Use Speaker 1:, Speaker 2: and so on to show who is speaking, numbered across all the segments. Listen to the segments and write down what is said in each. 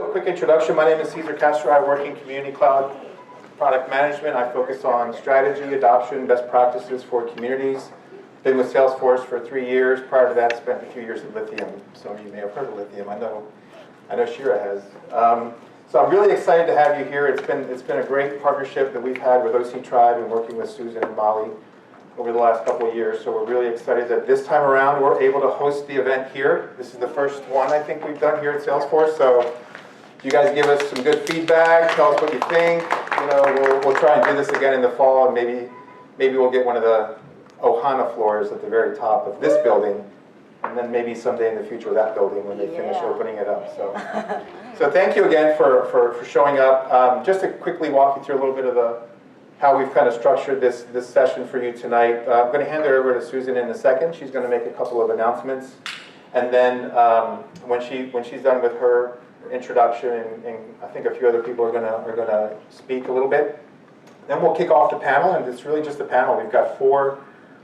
Speaker 1: quick introduction. My name is Cesar Castro. I work in Community Cloud Product Management. I focus on strategy, adoption, best practices for communities. Been with Salesforce for 3 years. Prior to that, spent a few years at Lithium. Some of you may have heard of Lithium. I know Shira has. So I'm really excited to have you here. It's been a great partnership that we've had with OCTribe and working with Susan and Molly over the last couple of years. So we're really excited that this time around we're able to host the event here. This is the first one I think we've done here at Salesforce. So you guys give us some good feedback. Tell us what you think. You know, we'll try and do this again in the fall, and maybe we'll get one of the Ohana floors at the very top of this building, and then maybe someday in the future that building when they finish opening it up. So thank you again for showing up. Just to quickly walk you through a little bit of how we've kind of structured this session for you tonight. I'm going to hand it over to Susan in a second. She's going to make a couple of announcements, and then when she's done with her introduction, and I think a few other people are going to speak a little bit, then we'll kick off the panel, and it's really just a panel. We've got 4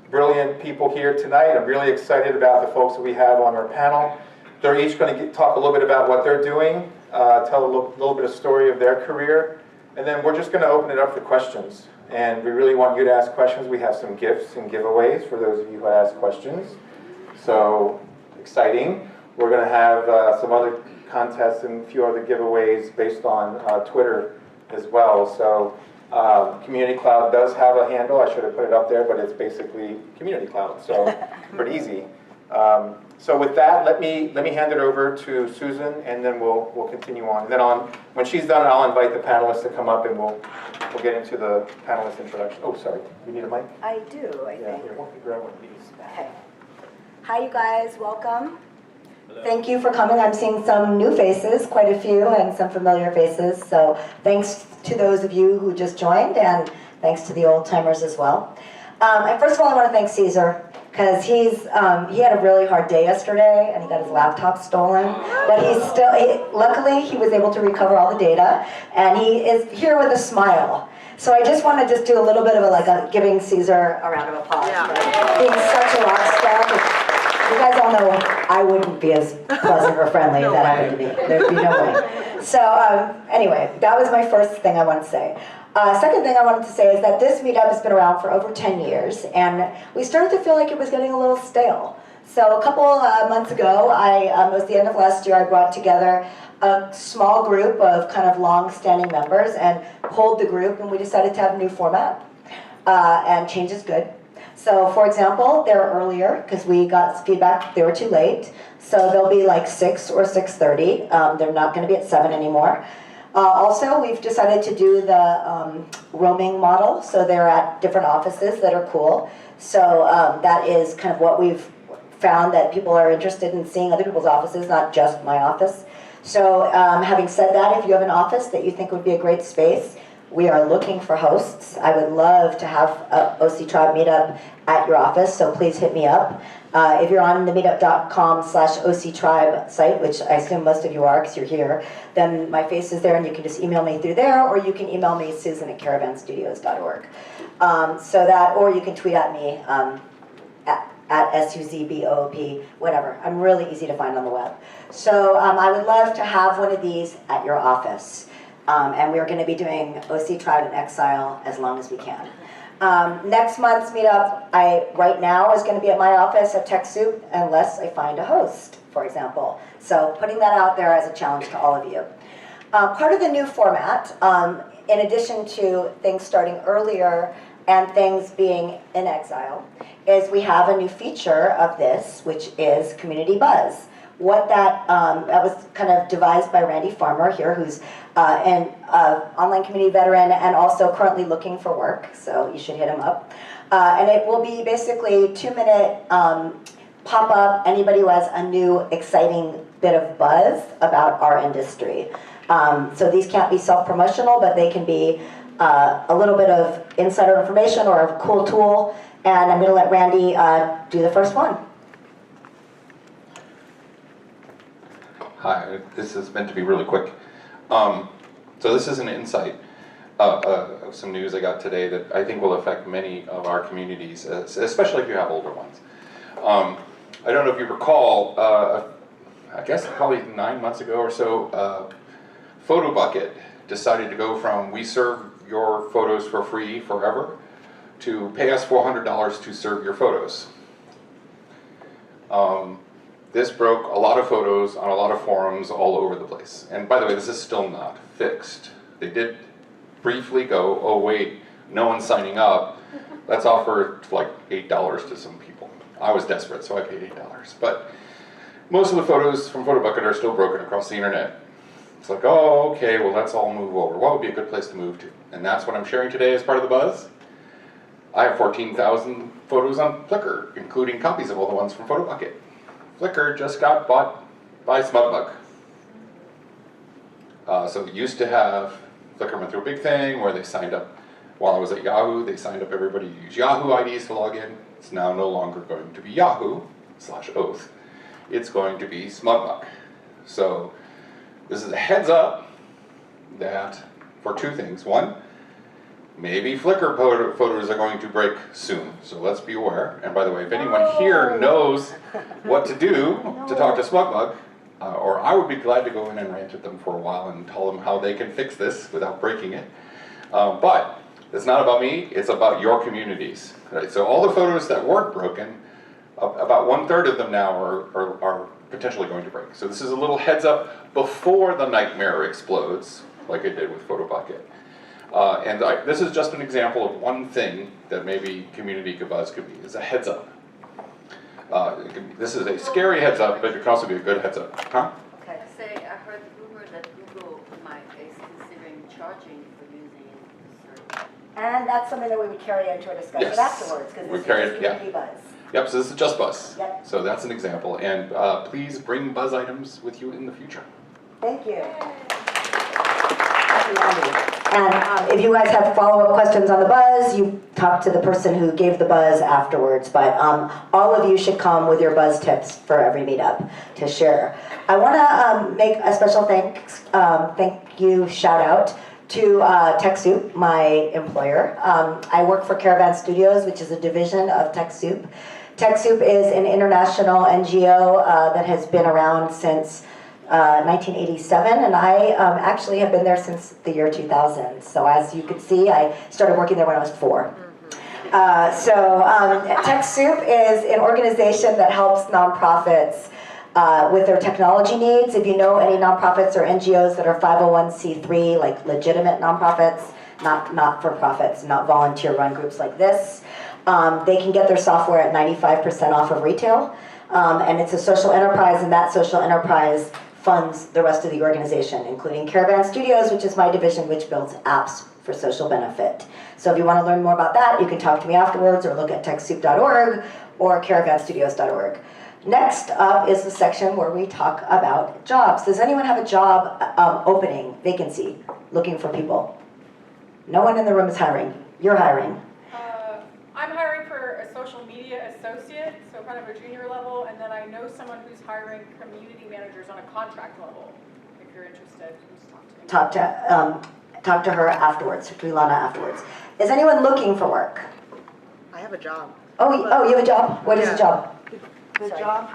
Speaker 1: brilliant people here tonight. I'm really excited about the folks that we have on our panel. They're each going to talk a little bit about what they're doing, tell a little bit of story of their career, and then we're just going to open it up for questions. And we really want you to ask questions. We have some gifts and giveaways for those of you who ask questions. So exciting. We're going to have some other contests and a few other giveaways based on Twitter as well. So Community Cloud does have a handle. I should have put it up there, but it's basically Community Cloud, so pretty easy. So with that, let me hand it over to Susan, and then we'll continue on. And then when she's done, I'll invite the panelists to come up, and we'll get into the panelist introduction. Oh, sorry, you need a mic?
Speaker 2: I do, I think.
Speaker 1: Here, why don't you grab one of these?
Speaker 2: Okay. Hi, you guys. Welcome. Thank you for coming. I'm seeing some new faces, quite a few, and some familiar faces. So thanks to those of you who just joined, and thanks to the old timers as well. First of all, I want to thank Cesar, because he had a really hard day yesterday, and he got his laptop stolen. But luckily, he was able to recover all the data, and he is here with a smile. So I just want to do a little bit of giving Cesar a round of applause for being such a rock star. You guys all know I wouldn't be as pleasant or friendly if that happened to me. There'd be no way. So anyway, that was my first thing I wanted to say. Second thing I wanted to say is that this meetup has been around for over 10 years, and we started to feel like it was getting a little stale. So a couple months ago, it was the end of last year, I brought together a small group of kind of long-standing members and polled the group, and we decided to have a new format. And change is good. So, for example, they're earlier because we got feedback they were too late. So they'll be like 6 or 6:30. They're not going to be at 7 anymore. Also, we've decided to do the roaming model. So they're at different offices that are cool. So that is kind of what we've found, that people are interested in seeing other people's offices, not just my office. So having said that, if you have an office that you think would be a great space, we are looking for hosts. I would love to have a OCTribe meetup at your office, so please hit me up. If you're on the meetup.com/OCTribe site, which I assume most of you are because you're here, then my face is there and you can just email me through there, or you can email me, susan@caravanstudios.org. Or you can tweet at me at SUZBOOP, whatever. I'm really easy to find on the web. So I would love to have one of these at your office. And we're going to be doing OCTribe in Exile as long as we can. Next month's meetup, right now, is going to be at my office at TechSoup, unless I find a host, for example. So putting that out there as a challenge to all of you. Part of the new format, in addition to things starting earlier and things being in exile, is we have a new feature of this, which is Community Buzz. What that was kind of devised by Randy Farmer here, who's an online community veteran and also currently looking for work, so you should hit him up. And it will be basically 2-minute pop-up, anybody who has a new exciting bit of buzz about our industry. So these can't be self-promotional, but they can be a little bit of insider information or a cool tool. And I'm going to let Randy do the first one.
Speaker 3: Hi, this is meant to be really quick. So this is an insight of some news I got today that I think will affect many of our communities, especially if you have older ones. I don't know if you recall, I guess probably 9 months ago or so, PhotoBucket decided to go from we serve your photos for free forever to pay us $400 to serve your photos. This broke a lot of photos on a lot of forums all over the place. And by the way, this is still not fixed. They did briefly go, oh wait, no one's signing up. Let's offer like $8 to some people. I was desperate, so I paid $8. But most of the photos from PhotoBucket are still broken across the internet. It's like, oh, okay, well, let's all move over. What would be a good place to move to? And that's what I'm sharing today as part of the buzz. I have 14,000 photos on Flickr, including copies of all the ones from PhotoBucket. Flickr just got bought by SmugMug. So it used to have, Flickr went through a big thing where they signed up, while I was at Yahoo, they signed up everybody to use Yahoo IDs to log in. It's now no longer going to be Yahoo/Oath. It's going to be SmugMug. So this is a heads up that for two things. One, maybe Flickr photos are going to break soon, so let's be aware. And by the way, if anyone here knows what to do to talk to SmugMug, or I would be glad to go in and rant at them for a while and tell them how they can fix this without breaking it. But it's not about me, it's about your communities. Right? So all the photos that weren't broken, about 1/3 of them now are potentially going to break. So this is a little heads up before the nightmare explodes, like it did with PhotoBucket. This is just an example of one thing that maybe community buzz could be, is a heads up. This is a scary heads up, but it can also be a good heads up. Huh?
Speaker 4: Okay. Say, I heard rumor that Google is considering charging for using the search.
Speaker 2: And that's something that we would carry into a discussion
Speaker 3: Yes.
Speaker 2: afterwards, because
Speaker 3: We
Speaker 2: this
Speaker 3: carry
Speaker 2: is
Speaker 3: it, yeah.
Speaker 2: community buzz.
Speaker 3: Yep, so this is just buzz.
Speaker 2: Yep.
Speaker 3: So that's an example. And please bring buzz items with you in the future.
Speaker 2: Thank you. And if you guys have follow-up questions on the buzz, you talk to the person who gave the buzz afterwards. But all of you should come with your buzz tips for every meetup to share. I want to make a special thank you shout out to TechSoup, my employer. I work for Caravan Studios, which is a division of TechSoup. TechSoup is an international NGO that has been around since 1987, and I actually have been there since the year 2000. So as you can see, I started working there when I was 4. TechSoup is an organization that helps nonprofits with their technology needs. If you know any nonprofits or NGOs that are 501c3, like legitimate nonprofits, not for profits, not volunteer-run groups like this, they can get their software at 95% off of retail. And it's a social enterprise, and that social enterprise funds the rest of the organization, including Caravan Studios, which is my division, which builds apps for social benefit. So if you want to learn more about that, you can talk to me afterwards or look at TechSoup.org or caravanstudios.org. Next up is the section where we talk about jobs. Does anyone have a job opening, vacancy, looking for people? No one in the room is hiring. You're hiring.
Speaker 5: I'm hiring for a social media associate, so kind of a junior level, and then I know someone who's hiring community managers on a contract level. If you're interested, just talk to me.
Speaker 2: Talk to her afterwards, Rilana afterwards. Is anyone looking for work?
Speaker 6: I have a job.
Speaker 2: Oh, you have a job? What is the job?
Speaker 6: The
Speaker 2: Sorry.
Speaker 6: job?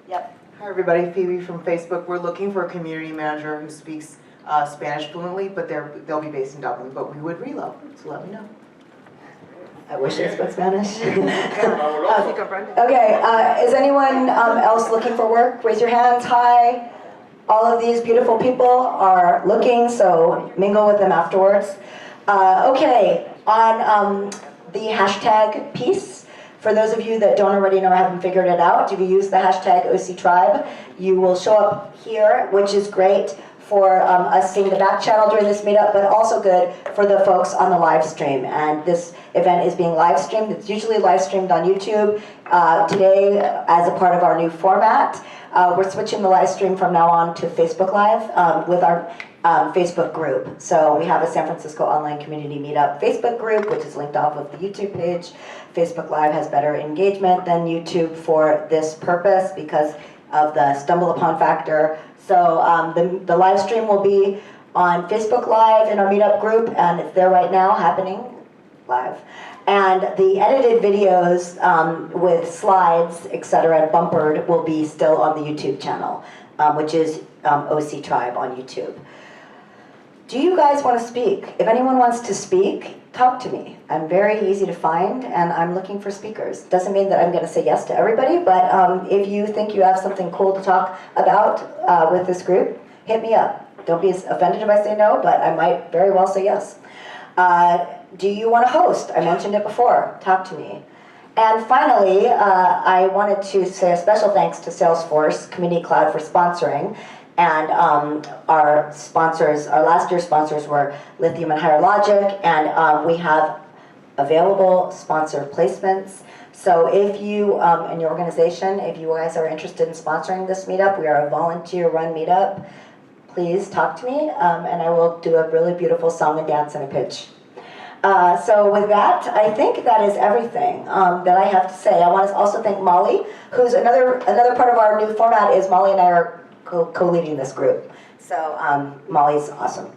Speaker 2: Yep.
Speaker 6: Hi everybody, Phoebe from Facebook. We're looking for a community manager who speaks Spanish fluently, but they'll be based in Dublin, but we would reload, so let me know.
Speaker 2: I wish I spoke Spanish.
Speaker 6: I think I'm Brenda.
Speaker 2: Okay, is anyone else looking for work? Raise your hands high. All of these beautiful people are looking, so mingle with them afterwards. Okay, on the hashtag piece, for those of you that don't already know or haven't figured it out, if you use the hashtag OCTribe, you will show up here, which is great for us seeing the back channel during this meetup, but also good for the folks on the live stream. And this event is being live streamed. It's usually live streamed on YouTube. Today, as a part of our new format, we're switching the live stream from now on to Facebook Live with our Facebook group. So we have a San Francisco Online Community Meetup Facebook group, which is linked off of the YouTube page. Facebook Live has better engagement than YouTube for this purpose because of the stumble upon factor. So the live stream will be on Facebook Live in our Meetup group, and it's there right now, happening live. And the edited videos with slides, etc., bumpered, will be still on the YouTube channel, which is OCTribe on YouTube. Do you guys want to speak? If anyone wants to speak, talk to me. I'm very easy to find, and I'm looking for speakers. Doesn't mean that I'm going to say yes to everybody, but if you think you have something cool to talk about with this group, hit me up. Don't be offended if I say no, but I might very well say yes. Do you want to host? I mentioned it before. Talk to me. And finally, I wanted to say a special thanks to Salesforce Community Cloud for sponsoring. And our sponsors, our last year's sponsors were Lithium and Higher Logic, and we have available sponsor placements. So if you, in your organization, if you guys are interested in sponsoring this meetup, we are a volunteer-run meetup. Please talk to me, and I will do a really beautiful song and dance and a pitch. So with that, I think that is everything that I have to say. I want to also thank Molly, who's another part of our new format is Molly and I are co-leading this group. So Molly's awesome.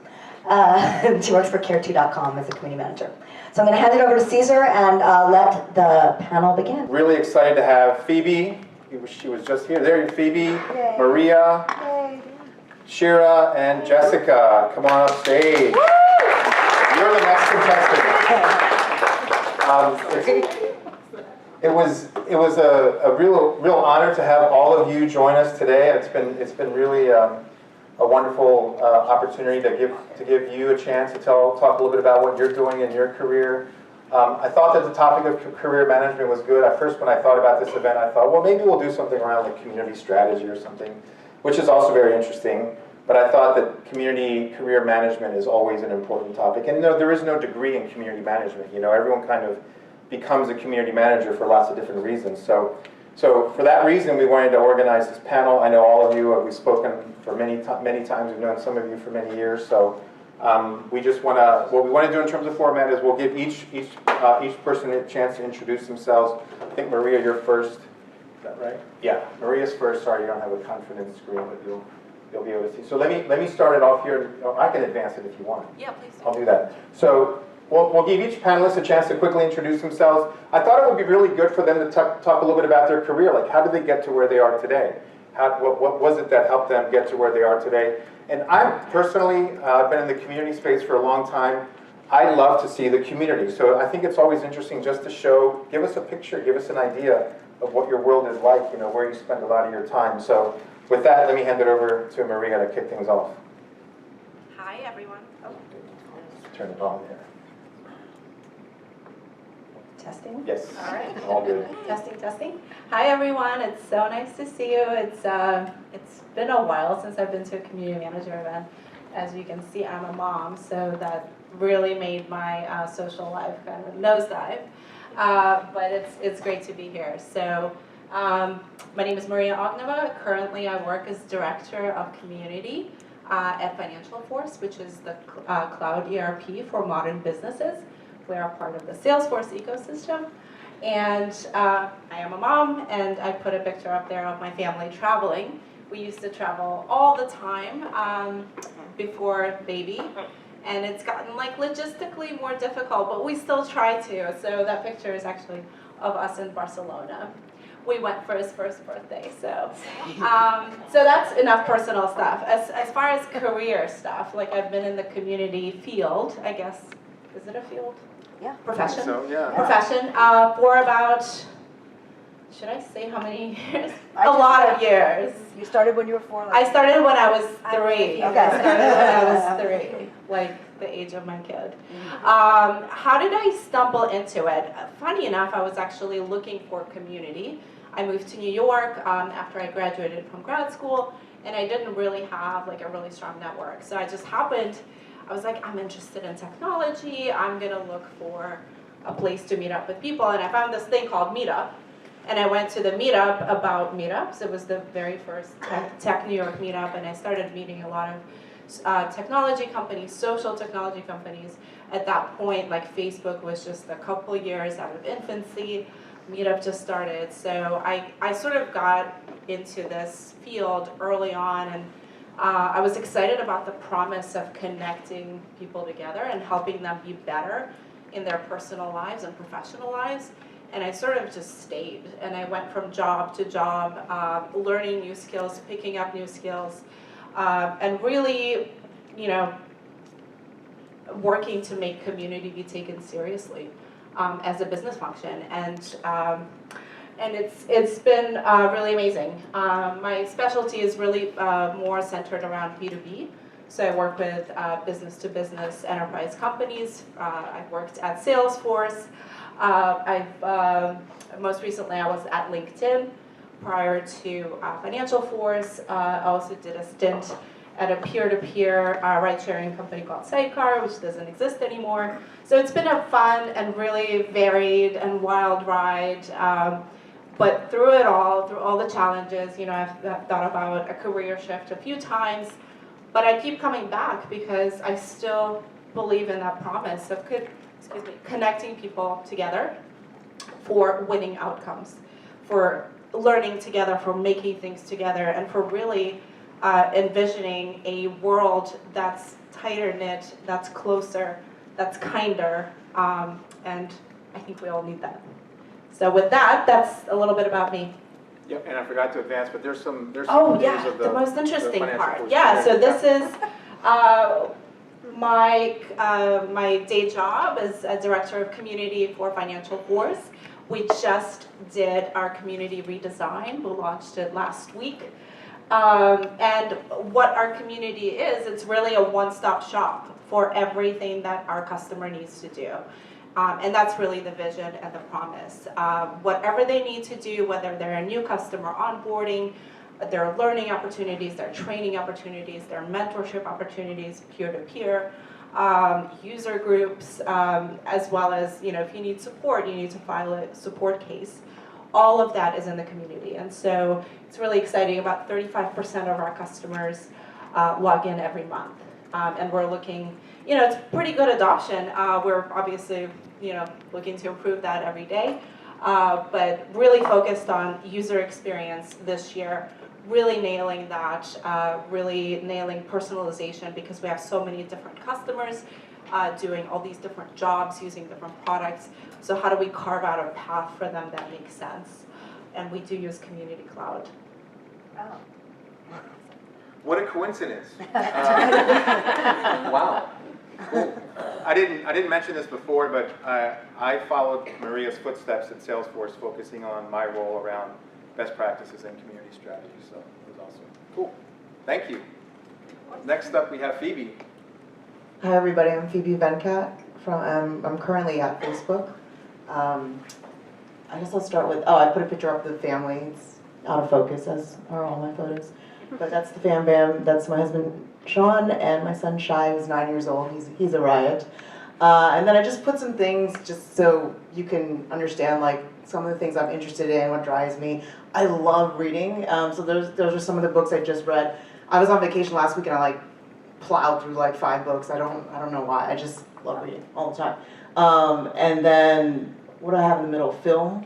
Speaker 2: She works for care2.com as a community manager. So I'm going to hand it over to Caesar and let the panel begin.
Speaker 1: Really excited to have Phoebe. She was just here. There you Phoebe,
Speaker 2: Yay. Yay.
Speaker 1: Maria, Shira, and Jessica. Come on up stage.
Speaker 2: Woo!
Speaker 1: You're the next contestant. It was a real honor to have all of you join us today. It's been really a wonderful opportunity to give you a chance to talk a little bit about what you're doing in your career. I thought that the topic of career management was good. At first, when I thought about this event, I thought, well, maybe we'll do something around like community strategy or something, which is also very interesting. But I thought that community career management is always an important topic. And no, there is no degree in community management. You know, everyone kind of becomes a community manager for lots of different reasons. So for that reason, we wanted to organize this panel. I know all of you, we've spoken for many times. We've known some of you for many years. So we just want to, what we want to do in terms of format is we'll give each person a chance to introduce themselves. I think Maria, you're first. Is that right? Yeah, Maria's first. Sorry, you don't have a confidence screen, but you'll be able to see. So let me start it off here. I can advance it if you want.
Speaker 4: Yeah, please do.
Speaker 1: I'll do that. So we'll give each panelist a chance to quickly introduce themselves. I thought it would be really good for them to talk a little bit about their career. Like, how did they get to where they are today? What was it that helped them get to where they are today? And I'm personally, I've been in the community space for a long time. I love to see the community. So I think it's always interesting just to show, give us a picture, give us an idea of what your world is like, you know, where you spend a lot of your time. So with that, let me hand it over to Maria to kick things off.
Speaker 7: Hi, everyone. Oh.
Speaker 1: Turn it on there.
Speaker 2: Testing?
Speaker 1: Yes.
Speaker 7: All right.
Speaker 1: All good.
Speaker 7: Testing. Hi, everyone. It's so nice to see you. It's been a while since I've been to a community manager event. As you can see, I'm a mom, so that really made my social life kind of nosedive. But it's great to be here. So my name is Maria Ogneva. Currently, I work as Director of Community at FinancialForce, which is the cloud ERP for modern businesses. We are part of the Salesforce ecosystem. And I am a mom, and I put a picture up there of my family traveling. We used to travel all the time before baby. And it's gotten like logistically more difficult, but we still try to. So that picture is actually of us in Barcelona. We went for his first birthday, so that's enough personal stuff. As far as career stuff, like I've been in the community field, I guess, is it a field?
Speaker 2: Yeah.
Speaker 7: Profession?
Speaker 1: So, yeah.
Speaker 7: Profession for about, should I say how many years? A lot of years.
Speaker 2: You started when you were 4?
Speaker 7: I started when I was 3.
Speaker 2: Okay.
Speaker 7: I started when I was 3, like the age of my kid. How did I stumble into it? Funny enough, I was actually looking for community. I moved to New York after I graduated from grad school, and I didn't really have like a really strong network. So I just happened, I was like, I'm interested in technology. I'm gonna look for a place to meet up with people, and I found this thing called Meetup. And I went to the meetup about meetups. It was the very first tech New York meetup, and I started meeting a lot of technology companies, social technology companies. At that point, like Facebook was just a couple years out of infancy. Meetup just started. So I sort of got into this field early on, and I was excited about the promise of connecting people together and helping them be better in their personal lives and professional lives. And I sort of just stayed, and I went from job to job, learning new skills, picking up new skills, and really, you know, working to make community be taken seriously as a business function. And it's been really amazing. My specialty is really more centered around B2B. So I work with business-to-business enterprise companies. I've worked at Salesforce. Most recently I was at LinkedIn. Prior to FinancialForce, I also did a stint at a peer-to-peer ride-sharing company called Sidecar, which doesn't exist anymore. So it's been a fun and really varied and wild ride. But through it all, through all the challenges, I've thought about a career shift a few times, but I keep coming back because I still believe in that promise of connecting people together for winning outcomes, for learning together, for making things together, and for really envisioning a world that's tighter knit, that's closer, that's kinder, and I think we all need that. So with that, that's a little bit about me.
Speaker 1: Yep, and I forgot to advance, but there's some
Speaker 7: Oh
Speaker 1: news
Speaker 7: yeah,
Speaker 1: of
Speaker 7: the most interesting
Speaker 1: financial
Speaker 7: part.
Speaker 1: force.
Speaker 7: Yeah, so this is my day job as a director of community for FinancialForce. We just did our community redesign. We launched it last week. And what our community is, it's really a one-stop shop for everything that our customer needs to do. And that's really the vision and the promise. Whatever they need to do, whether they're a new customer onboarding, their learning opportunities, their training opportunities, their mentorship opportunities, peer-to-peer, user groups, as well as, if you need support, you need to file a support case. All of that is in the community. And so it's really exciting. About 35% of our customers log in every month. And we're looking, it's pretty good adoption. We're obviously, looking to improve that every day. But really focused on user experience this year, really nailing that, really nailing personalization, because we have so many different customers doing all these different jobs, using different products. So how do we carve out a path for them that makes sense? And we do use Community Cloud.
Speaker 2: Oh.
Speaker 1: What a coincidence. Wow. Cool. I didn't mention this before, but I followed Maria's footsteps at Salesforce, focusing on my role around best practices and community strategy. So it was awesome. Cool. Thank you. Next up, we have Phoebe.
Speaker 6: Hi everybody, I'm Phoebe Venkat. I'm currently at Facebook. I guess I'll start with, I put a picture up of the family. It's out of focus, as are all my photos. But that's the fam bam. That's my husband Sean and my son Shai, who's 9 years old. He's a riot. And then I just put some things just so you can understand like some of the things I'm interested in, what drives me. I love reading. So those are some of the books I just read. I was on vacation last week and I plowed through 5 books. I don't know why. I just love reading all the time. And then what do I have in the middle? Film.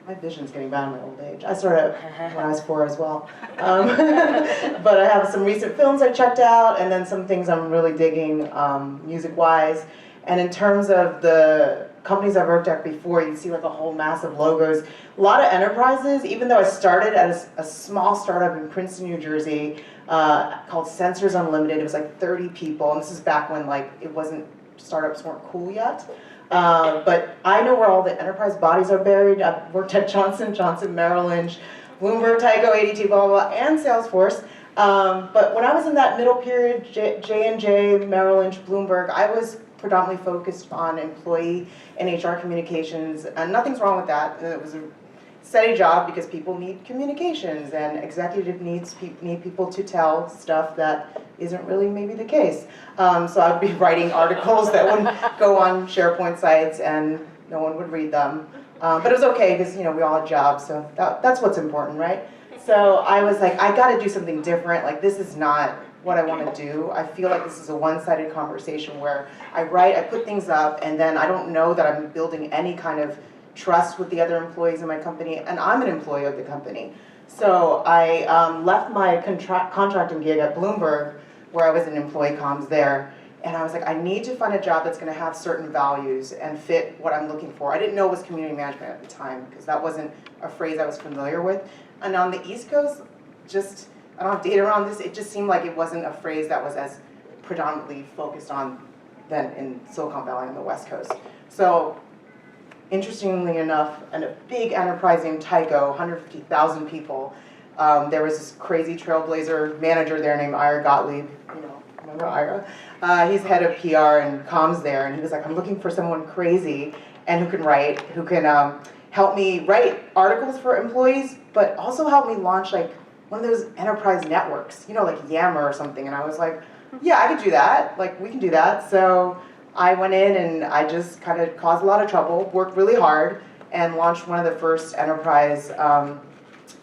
Speaker 6: My vision's getting bad in my old age. I started when I was 4 as well. But I have some recent films I checked out, and then some things I'm really digging music-wise. And in terms of the companies I've worked at before, you see a whole mass of logos. A lot of enterprises, even though I started at a small startup in Princeton, New Jersey, called Sensors Unlimited. It was 30 people, and this is back when startups weren't cool yet. But I know where all the enterprise bodies are buried. I've worked at Johnson & Johnson, Merrill Lynch, Bloomberg, Tyco, ADT, blah, blah, blah, and Salesforce. But when I was in that middle period, J&J, Merrill Lynch, Bloomberg, I was predominantly focused on employee and HR communications, and nothing's wrong with that. It was a steady job because people need communications, and executive need people to tell stuff that isn't really maybe the case. So I'd be writing articles that would go on SharePoint sites and no one would read them. But it was okay because we all had jobs, so that's what's important, right? So I was like, I got to do something different. This is not what I want to do. I feel like this is a one-sided conversation where I write, I put things up, and then I don't know that I'm building any kind of trust with the other employees in my company, and I'm an employee of the company. So I left my contracting gig at Bloomberg, where I was in employee comms there, and I was like, I need to find a job that's going to have certain values and fit what I'm looking for. I didn't know it was community management at the time, because that wasn't a phrase I was familiar with. And on the East Coast, I don't have data around this, it just seemed like it wasn't a phrase that was as predominantly focused on than in Silicon Valley on the West Coast. So interestingly enough, and a big enterprise named Tyco, 150,000 people, there was this crazy trailblazer manager there named Ira Gottlieb, you know, remember Ira? He's head of PR and comms there, and he was like, I'm looking for someone crazy and who can write, who can help me write articles for employees, but also help me launch like one of those enterprise networks, you know, like Yammer or something. And I was like, yeah, I could do that. Like, we can do that. So I went in and I just kind of caused a lot of trouble, worked really hard, and launched one of the first enterprise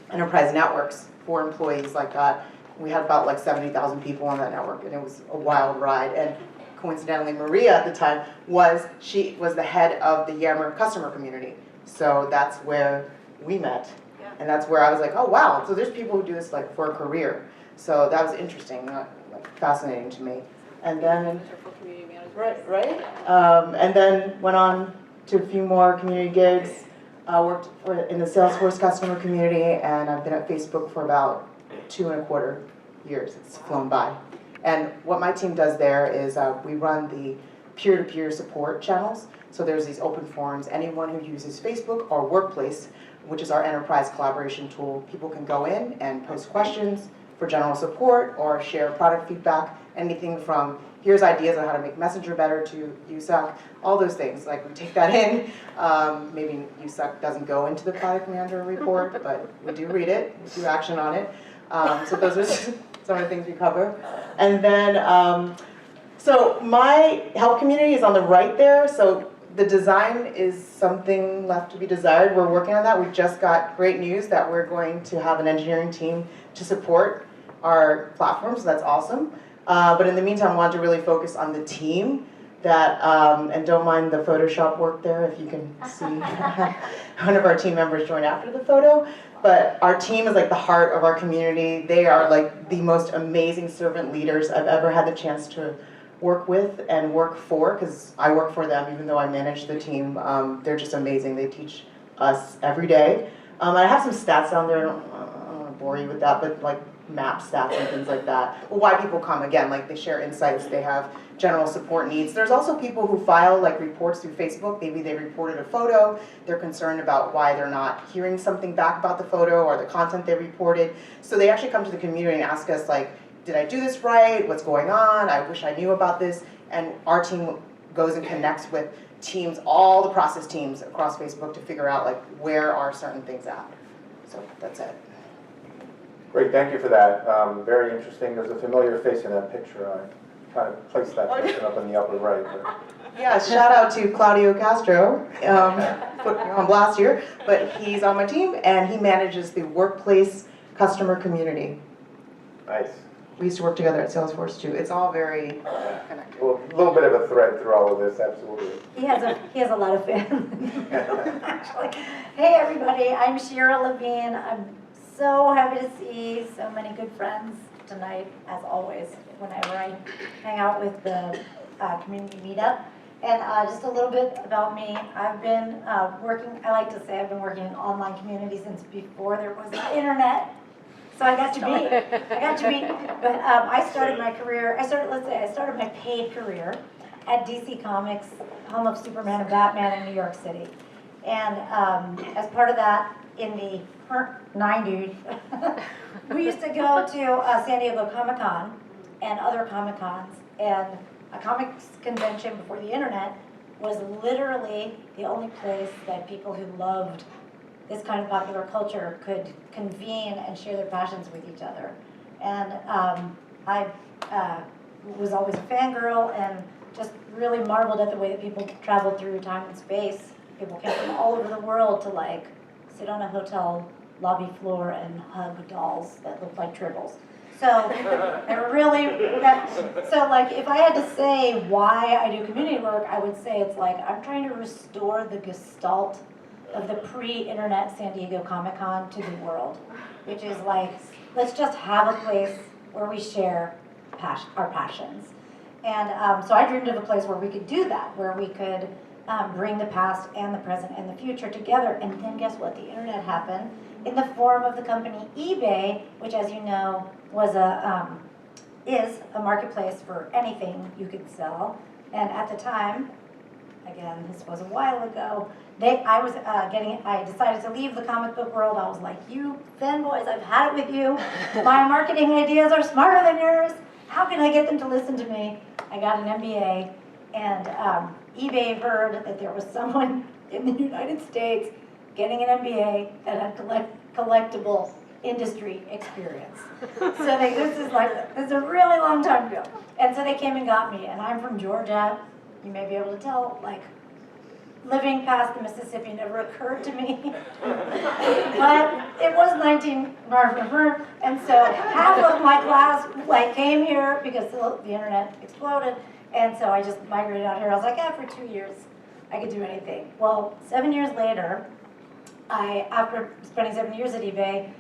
Speaker 6: networks for employees like that. We had about like 70,000 people on that network, and it was a wild ride. And coincidentally, Maria at the time she was the head of the Yammer customer community. So that's where we met. Yeah. And that's where I was like, oh wow, so there's people who do this like for a career. So that was interesting, like fascinating to me. And then, right. And then went on to a few more community gigs. Worked in the Salesforce customer community, and I've been at Facebook for about 2.25 years. It's flown by. And what my team does there is we run the peer-to-peer support channels. So there's these open forums. Anyone who uses Facebook or Workplace, which is our enterprise collaboration tool, people can go in and post questions for general support or share product feedback, anything from here's ideas on how to make Messenger better to USAC, all those things. Like, we take that in. Maybe USAC doesn't go into the product manager report, but we do read it, we do action on it. So those are some of the things we cover. And then, so my help community is on the right there. So the design is something left to be desired. We're working on that. We just got great news that we're going to have an engineering team to support our platform, so that's awesome. But in the meantime, I wanted to really focus on the team that, and don't mind the Photoshop work there if you can see one of our team members join after the photo. But our team is like the heart of our community. They are like the most amazing servant leaders I've ever had the chance to work with and work for, because I work for them even though I manage the team. They're just amazing. They teach us every day. I have some stats down there. I don't want to bore you with that, but like map stats and things like that. Why people come, again, like they share insights, they have general support needs. There's also people who file like reports through Facebook. Maybe they reported a photo, they're concerned about why they're not hearing something back about the photo or the content they reported. So they actually come to the community and ask us like, did I do this right? What's going on? I wish I knew about this. And our team goes and connects with teams, all the process teams across Facebook to figure out like where are certain things at. So that's it.
Speaker 1: Great, thank you for that. Very interesting. There's a familiar face in that picture. I kind of placed that person up in the upper right. But.
Speaker 6: Yeah, shout out to Claudio Castro, put me on blast here, but he's on my team and he manages the workplace customer community.
Speaker 1: Nice.
Speaker 6: We used to work together at Salesforce too. It's all very connected.
Speaker 1: Well, a little bit of a thread through all of this, absolutely.
Speaker 2: He has a lot of fans. Actually. Hey everybody, I'm Shira Levine. I'm so happy to see so many good friends tonight, as always, whenever I hang out with the community meetup. And just a little bit about me. I've been working, I like to say I've been working in online community since before there was the internet. So I got to be, but I started my career, I started my paid career at DC Comics, home of Superman and Batman in New York City. And as part of that, in the 90s, we used to go to San Diego Comic-Con and other Comic-Cons, and a comics convention before the internet was literally the only place that people who loved this kind of popular culture could convene and share their passions with each other. And I was always a fangirl and just really marveled at the way that people traveled through time and space. People came from all over the world to like sit on a hotel lobby floor and hug dolls that looked like tribbles. So like if I had to say why I do community work, I would say it's like I'm trying to restore the gestalt of the pre-internet San Diego Comic-Con to the world, which is like, let's just have a place where we share our passions. And so I dreamed of a place where we could do that, where we could bring the past and the present and the future together. And then guess what? The internet happened in the form of the company eBay, which, as you know, was is a marketplace for anything you could sell.
Speaker 8: And at the time, again, this was a while ago, I decided to leave the comic book world. I was like, you fanboys, I've had it with you. My marketing ideas are smarter than yours. How can I get them to listen to me? I got an MBA, and eBay heard that there was someone in the United States getting an MBA that had collectible industry experience. So this is a really long time ago. And so they came and got me, and I'm from Georgia. You may be able to tell, like, living past the Mississippi never occurred to me. But it was 19, and so half of my class came here because the internet exploded, and so I just migrated out here. I was like, for 2 years, I could do anything. Well, 7 years later, after spending 7 years at eBay,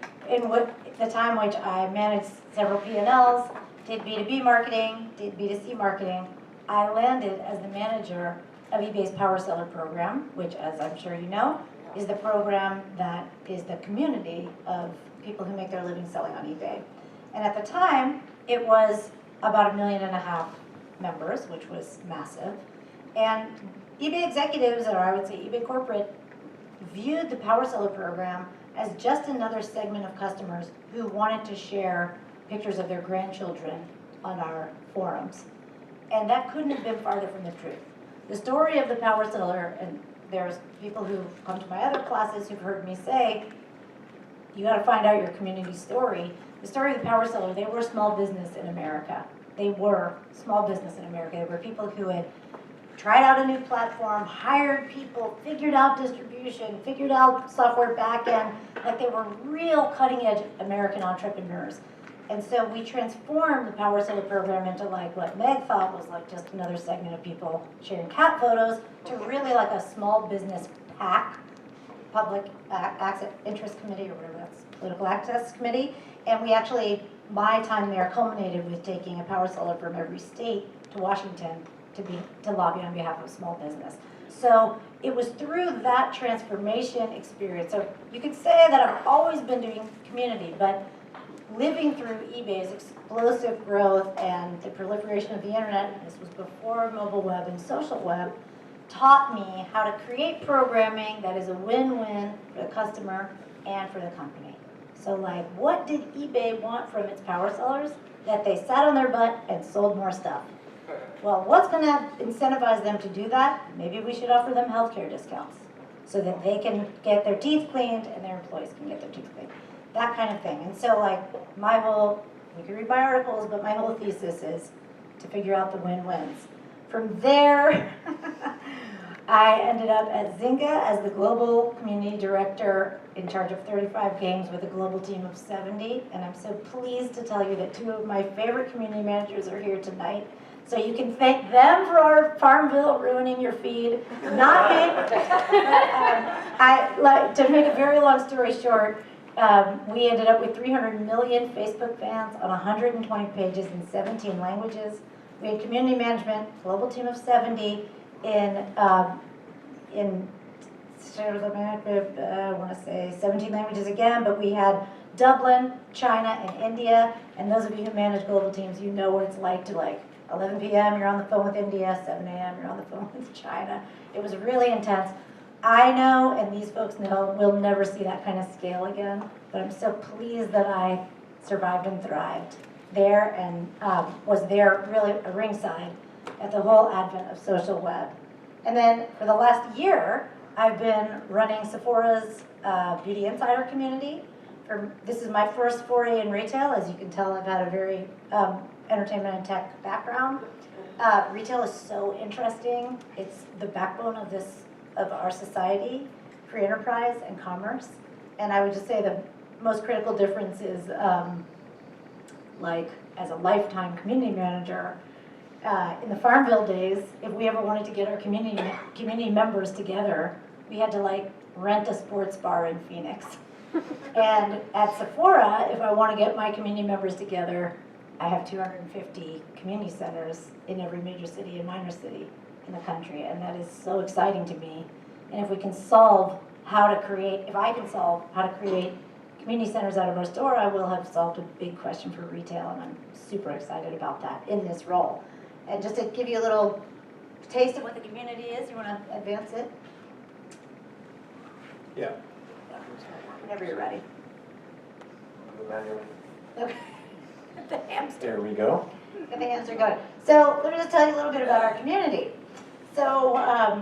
Speaker 8: the time which I managed several P&Ls, did B2B marketing, did B2C marketing, I landed as the manager of eBay's Power Seller program, which, as I'm sure you know, is the program that is the community of people who make their living selling on eBay. And at the time, it was about 1.5 million members, which was massive. And eBay executives, or I would say eBay corporate, viewed the Power Seller program as just another segment of customers who wanted to share pictures of their grandchildren on our forums. And that couldn't have been farther from the truth. The story of the Power Seller, and there's people who've come to my other classes who've heard me say, you gotta find out your community story. The story of the Power Seller, they were small business in America. They were small business in America. They were people who had tried out a new platform, hired people, figured out distribution, figured out software backend, like they were real cutting edge American entrepreneurs. And so we transformed the Power Seller program into like what Meg thought was like just another segment of people sharing cat photos to really like a small business PAC, Public Access Interest Committee, or whatever that's, Political Access Committee. And we actually, my time there culminated with taking a Power Seller from every state to Washington to lobby on behalf of small business. So it was through that transformation experience. So you could say that I've always been doing community, but living through eBay's explosive growth and the proliferation of the internet, this was before mobile web and social web, taught me how to create programming that is a win-win for the customer and for the company. So like, what did eBay want from its power sellers? That they sat on their butt and sold more stuff. Well, what's going to incentivize them to do that? Maybe we should offer them healthcare discounts so that they can get their teeth cleaned and their employees can get their teeth cleaned. That kind of thing. And so like you can read my articles, but my whole thesis is to figure out the win-wins. From there, I ended up at Zynga as the global community director in charge of 35 games with a global team of 70. And I'm so pleased to tell you that 2 of my favorite community managers are here tonight. So you can thank them for our Farmville ruining your feed, not me. To make a very long story short, we ended up with 300 million Facebook fans on 120 pages in 17 languages. We had community management, global team of 70 in I want to say 17 languages again, but we had Dublin, China, and India. And those of you who manage global teams, you know what it's like to 11 p.m. you're on the phone with India, 7 a.m. you're on the phone with China. It was really intense. I know, and these folks know, we'll never see that kind of scale again, but I'm so pleased that I survived and thrived there and was there really a ringside at the whole advent of social web. And then for the last year, I've been running Sephora's Beauty Insider community. This is my first foray in retail. As you can tell, I've had a very entertainment and tech background. Retail is so interesting. It's the backbone of our society, free enterprise and commerce. And I would just say the most critical difference is as a lifetime community manager, in the Farmville days, if we ever wanted to get our community members together, we had to rent a sports bar in Phoenix. And at Sephora, if I want to get my community members together, I have 250 community centers in every major city and minor city in the country, and that is so exciting to me. And if we can solve how to create, if I can solve how to create community centers out of our store, I will have solved a big question for retail, and I'm super excited about that in this role. And just to give you a little taste of what the community is. You want to advance it?
Speaker 1: Yeah.
Speaker 8: Whenever you're ready.
Speaker 1: Manual.
Speaker 8: Okay. The hamster.
Speaker 1: There we go.
Speaker 8: The hands are going. So let me just tell you a little bit about our community. So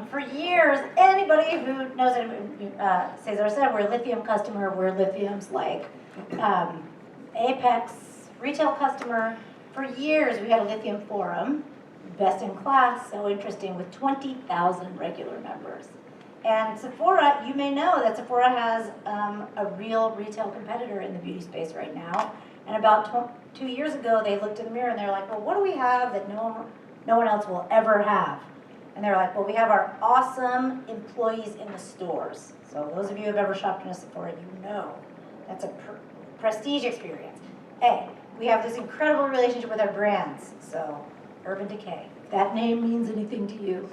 Speaker 8: for years, anybody who knows it, Cesar said, we're a lithium customer. We're lithium's like apex retail customer. For years, we had a lithium forum, best in class, so interesting, with 20,000 regular members. And Sephora, you may know that Sephora has a real retail competitor in the beauty space right now. And about 2 years ago, they looked in the mirror and they're like, well, what do we have that no one else will ever have? And they're like, well, we have our awesome employees in the stores. So those of you who have ever shopped in a Sephora, you know that's a prestige experience. A, we have this incredible relationship with our brands. So Urban Decay, if that name means anything to you,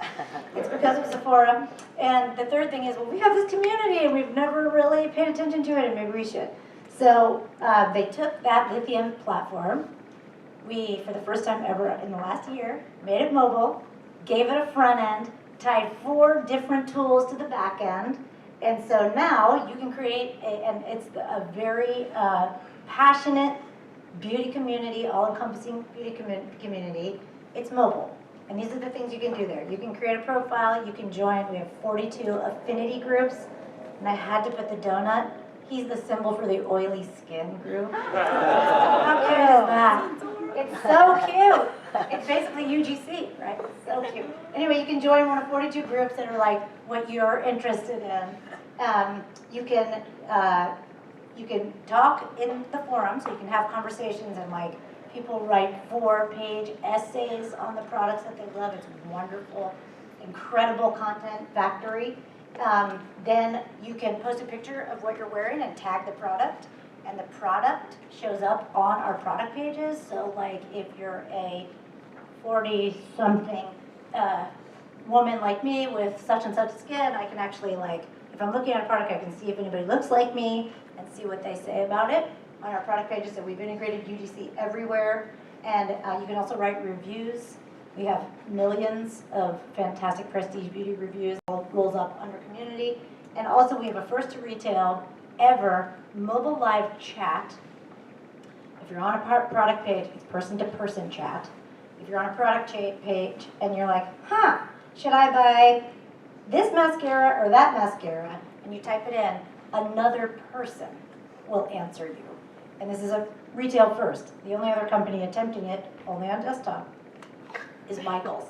Speaker 8: it's because of Sephora. And the third thing is, well, we have this community and we've never really paid attention to it, and maybe we should. So they took that lithium platform. We, for the first time ever in the last year, made it mobile, gave it a front end, tied 4 different tools to the back end. And so now you can create, and it's a very passionate beauty community, all-encompassing beauty community. It's mobile. And these are the things you can do there. You can create a profile, you can join. We have 42 affinity groups. And I had to put the donut. He's the symbol for the oily skin group. How cute is that? It's so cute. It's basically UGC, right? It's so cute. Anyway, you can join one of 42 groups that are like what you're interested in. You can talk in the forum, so you can have conversations, and like people write 4-page essays on the products that they love. It's wonderful, incredible content factory. Then you can post a picture of what you're wearing and tag the product, and the product shows up on our product pages. So like if you're a 40-something woman like me with such and such skin, I can actually, like, if I'm looking at a product, I can see if anybody looks like me and see what they say about it on our product pages. So we've integrated UGC everywhere, and you can also write reviews. We have millions of fantastic prestige beauty reviews. All rolls up under community. And also we have a first to retail ever mobile live chat. If you're on a product page, it's person-to-person chat. If you're on a product page and you're like, should I buy this mascara or that mascara? And you type it in, another person will answer you. And this is a retail first. The only other company attempting it, only on desktop, is Michael's.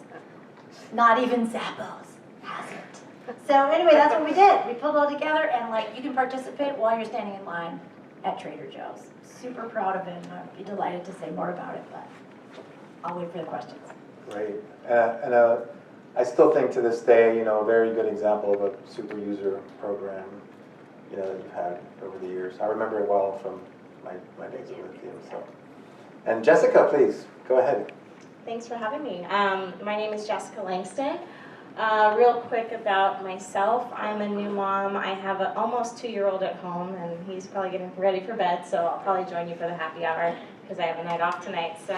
Speaker 8: Not even Zappos has it. So anyway, that's what we did. We pulled it all together, and like you can participate while you're standing in line at Trader Joe's. Super proud of it, and I'd be delighted to say more about it, but I'll wait for the questions.
Speaker 1: Great. I still think to this day, a very good example of a super user program, that you've had over the years. I remember it well from my days of Lithium. So, and Jessica, please go ahead.
Speaker 9: Thanks for having me. My name is Jessica Langston. Real quick about myself, I'm a new mom. I have an almost 2-year-old at home, and he's probably getting ready for bed, so I'll probably join you for the happy hour because I have a night off tonight. So,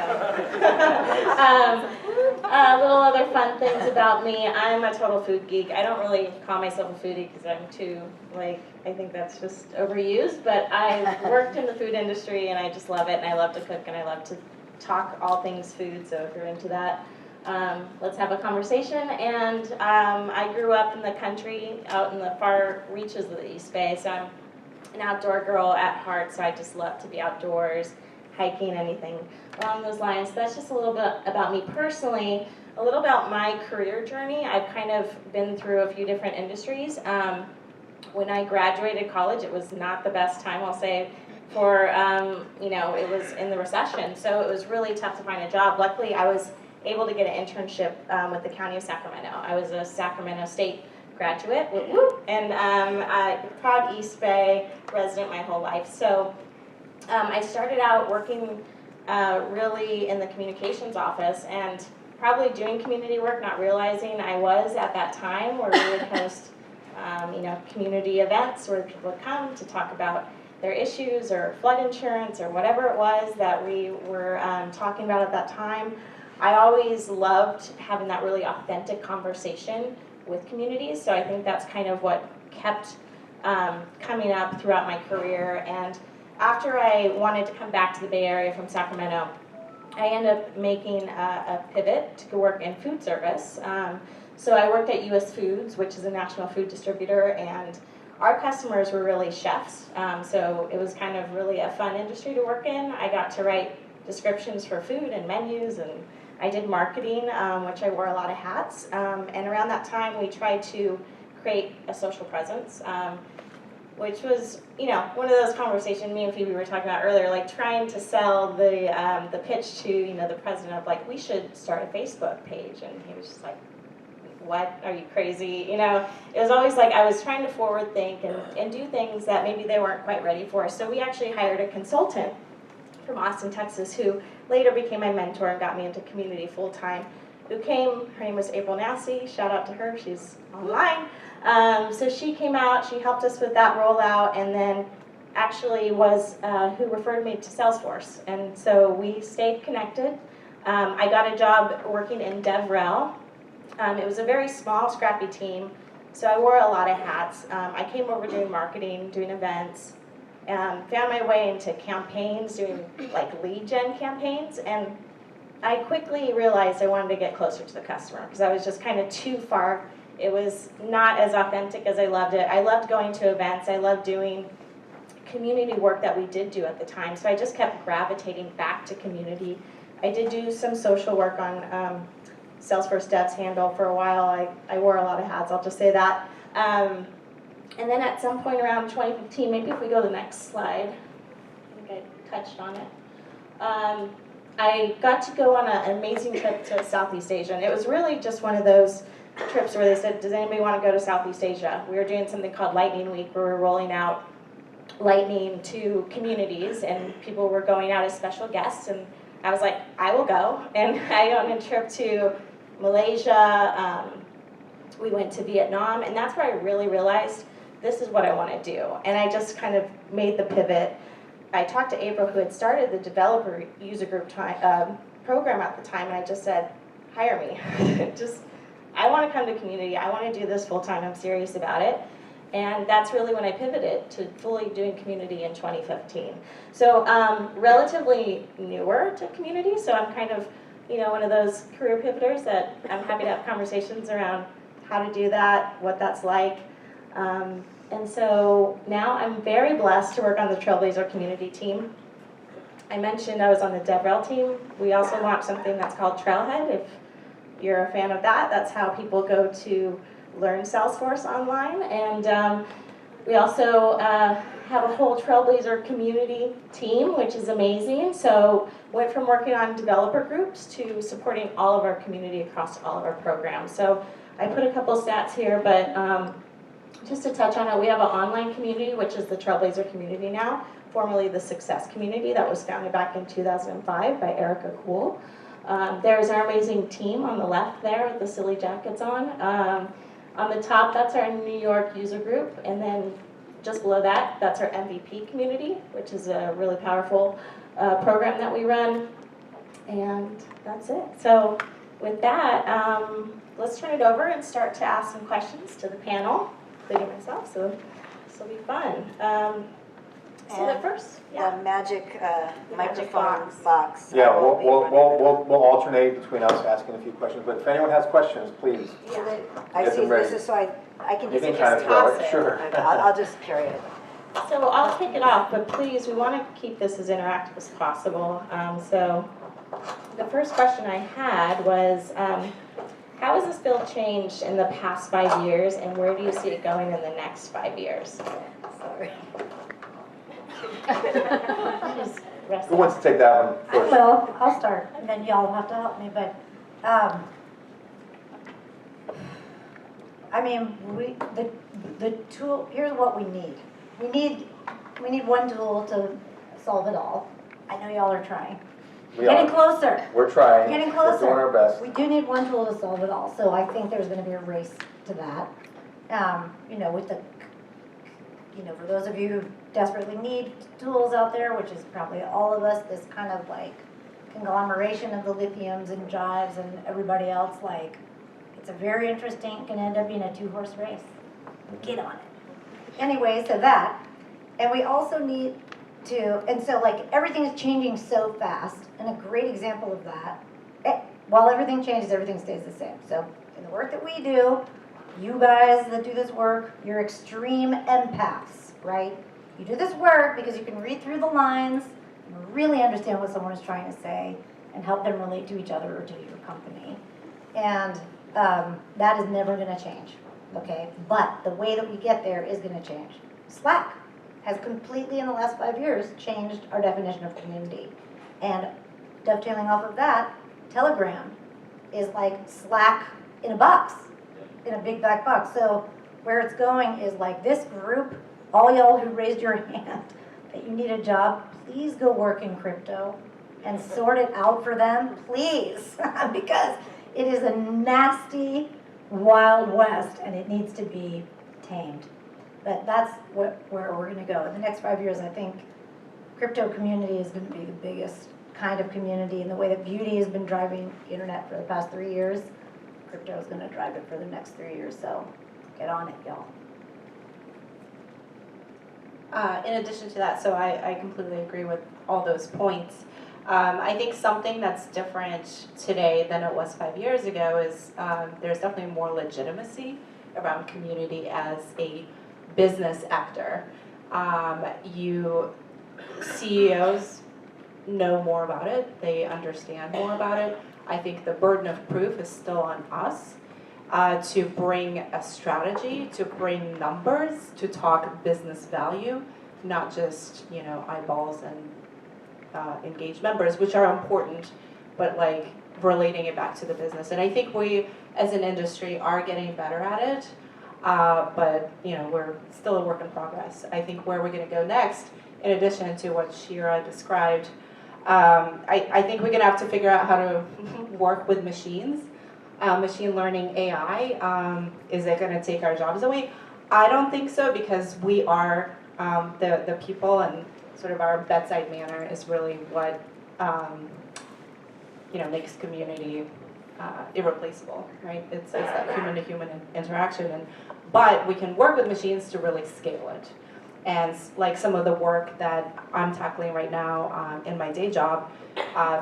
Speaker 9: little other fun things about me. I'm a total food geek. I don't really call myself a foodie because I'm too, I think that's just overused, but I've worked in the food industry, and I just love it, and I love to cook, and I love to talk all things food, so if you're into that, let's have a conversation. And I grew up in the country, out in the far reaches of the East Bay, so I'm an outdoor girl at heart, so I just love to be outdoors, hiking, anything along those lines. So that's just a little bit about me personally. A little about my career journey. I've kind of been through a few different industries. When I graduated college, it was not the best time, I'll say, for, it was in the recession, so it was really tough to find a job. Luckily, I was able to get an internship with the County of Sacramento. I was a Sacramento State graduate, and a proud East Bay resident my whole life. So I started out working really in the communications office, and probably doing community work, not realizing I was at that time where we would host, community events where people would come to talk about their issues or flood insurance or whatever it was that we were talking about at that time. I always loved having that really authentic conversation with communities, so I think that's kind of what kept coming up throughout my career. And after I wanted to come back to the Bay Area from Sacramento, I ended up making a pivot to go work in food service. So I worked at US Foods, which is a national food distributor, and our customers were really chefs. So it was kind of really a fun industry to work in. I got to write descriptions for food and menus, and I did marketing, which I wore a lot of hats. And around that time, we tried to create a social presence, which was, you know, one of those conversations me and Phoebe were talking about earlier, like trying to sell the pitch to, you know, the president of like, we should start a Facebook page. And he was just like, what, are you crazy? You know, it was always like I was trying to forward think and do things that maybe they weren't quite ready for. So we actually hired a consultant from Austin, Texas, who later became my mentor and got me into community full time, who came, her name was April Nasty, shout out to her, she's online. So she came out, she helped us with that rollout, and then actually was who referred me to Salesforce. And so we stayed connected. I got a job working in DevRel. It was a very small, scrappy team, so I wore a lot of hats. I came over doing marketing, doing events, found my way into campaigns, doing like lead gen campaigns, and I quickly realized I wanted to get closer to the customer because I was just kind of too far. It was not as authentic as I loved it. I loved going to events. I loved doing community work that we did do at the time, so I just kept gravitating back to community. I did do some social work on Salesforce Dev's handle for a while. I wore a lot of hats, I'll just say that. And then at some point around 2015, maybe if we go to the next slide, I think I touched on it. I got to go on an amazing trip to Southeast Asia. And it was really just one of those trips where they said, does anybody want to go to Southeast Asia? We were doing something called Lightning Week, where we were rolling out Lightning to communities, and people were going out as special guests. And I was like, I will go. And I went on a trip to Malaysia. We went to Vietnam, and that's where I really realized this is what I want to do. And I just kind of made the pivot. I talked to April, who had started the developer user group program at the time, and I just said, hire me. I want to come to community. I want to do this full time. I'm serious about it. And that's really when I pivoted to fully doing community in 2015. So relatively newer to community, so I'm kind of, you know, one of those career pivoters that I'm happy to have conversations around how to do that, what that's like. And so now I'm very blessed to work on the Trailblazer community team. I mentioned I was on the DevRel team. We also launched something that's called Trailhead. If you're a fan of that, that's how people go to learn Salesforce online. And we also have a whole Trailblazer community team, which is amazing. So went from working on developer groups to supporting all of our community across all of our programs. So I put a couple stats here, but just to touch on it, we have an online community, which is the Trailblazer community now, formerly the Success community that was founded back in 2005 by Erica Kuhl. There's our amazing team on the left there with the silly jackets on. On the top, that's our New York user group, and then just below that, that's our MVP community, which is a really powerful program that we run, and that's it. So with that, let's turn it over and start to ask some questions to the panel, including myself, so this will be fun. So the first,
Speaker 2: The magic microphone
Speaker 9: box.
Speaker 2: box.
Speaker 1: Yeah,
Speaker 2: will be running.
Speaker 1: we'll alternate between us asking a few questions, but if anyone has questions, please.
Speaker 2: I
Speaker 1: Get
Speaker 2: see,
Speaker 1: them ready.
Speaker 2: this is so I can
Speaker 1: You
Speaker 2: just
Speaker 1: can kind of throw it,
Speaker 9: toss it.
Speaker 1: sure.
Speaker 2: I'll just carry it.
Speaker 9: So I'll kick it off, but please, we want to keep this as interactive as possible. So the first question I had was, how has this field changed in the past 5 years, and where do you see it going in the next 5 years?
Speaker 2: Sorry.
Speaker 9: Just rest
Speaker 1: Who wants to take that one
Speaker 8: I
Speaker 1: first?
Speaker 8: will, I'll start, and then y'all have to help me, but, I mean, the tool, here's what we need. We need one tool to solve it all. I know y'all are trying.
Speaker 1: We
Speaker 8: Getting
Speaker 1: are.
Speaker 8: closer.
Speaker 1: We're trying.
Speaker 8: Getting
Speaker 1: We're
Speaker 8: closer.
Speaker 1: doing our best.
Speaker 8: We do need one tool to solve it all, so I think there's gonna be a race to that. You know, with the, you know, for those of you who desperately need tools out there, which is probably all of us, this kind of like conglomeration of the lithiums and jives and everybody else, like, it's a very interesting, can end up being a 2-horse race. Get on it. Anyway, so that, and we also need to, and so like everything is changing so fast, and a great example of that, while everything changes, everything stays the same. So in the work that we do, you guys that do this work, you're extreme empaths, right? You do this work because you can read through the lines and really understand what someone is trying to say and help them relate to each other or to your company. And that is never going to change, okay? But the way that we get there is going to change. Slack has completely, in the last 5 years, changed our definition of community. And dovetailing off of that, Telegram is like Slack in a box, in a big black box. So where it's going is like this group, all y'all who raised your hand that you need a job, please go work in crypto and sort it out for them, please, because it is a nasty Wild West and it needs to be tamed. But that's where we're going to go. In the next 5 years, I think crypto community is going to be the biggest kind of community, and the way that beauty has been driving the internet for the past 3 years, crypto is going to drive it for the next 3 years. So get on it, y'all.
Speaker 7: In addition to that, so I completely agree with all those points. I think something that's different today than it was 5 years ago is there's definitely more legitimacy around community as a business actor. CEOs know more about it, they understand more about it. I think the burden of proof is still on us to bring a strategy, to bring numbers, to talk business value, not just, you know, eyeballs and engaged members, which are important, but like relating it back to the business. And I think we, as an industry, are getting better at it, but you know, we're still a work in progress. I think where we're going to go next, in addition to what Shira described, I think we're going to have to figure out how to work with machines. Machine learning AI, is it going to take our jobs away? I don't think so, because we are the people, and sort of our bedside manner is really what you know, makes community irreplaceable, right? It's that human-to-human interaction, but we can work with machines to really scale it. And like some of the work that I'm tackling right now in my day job,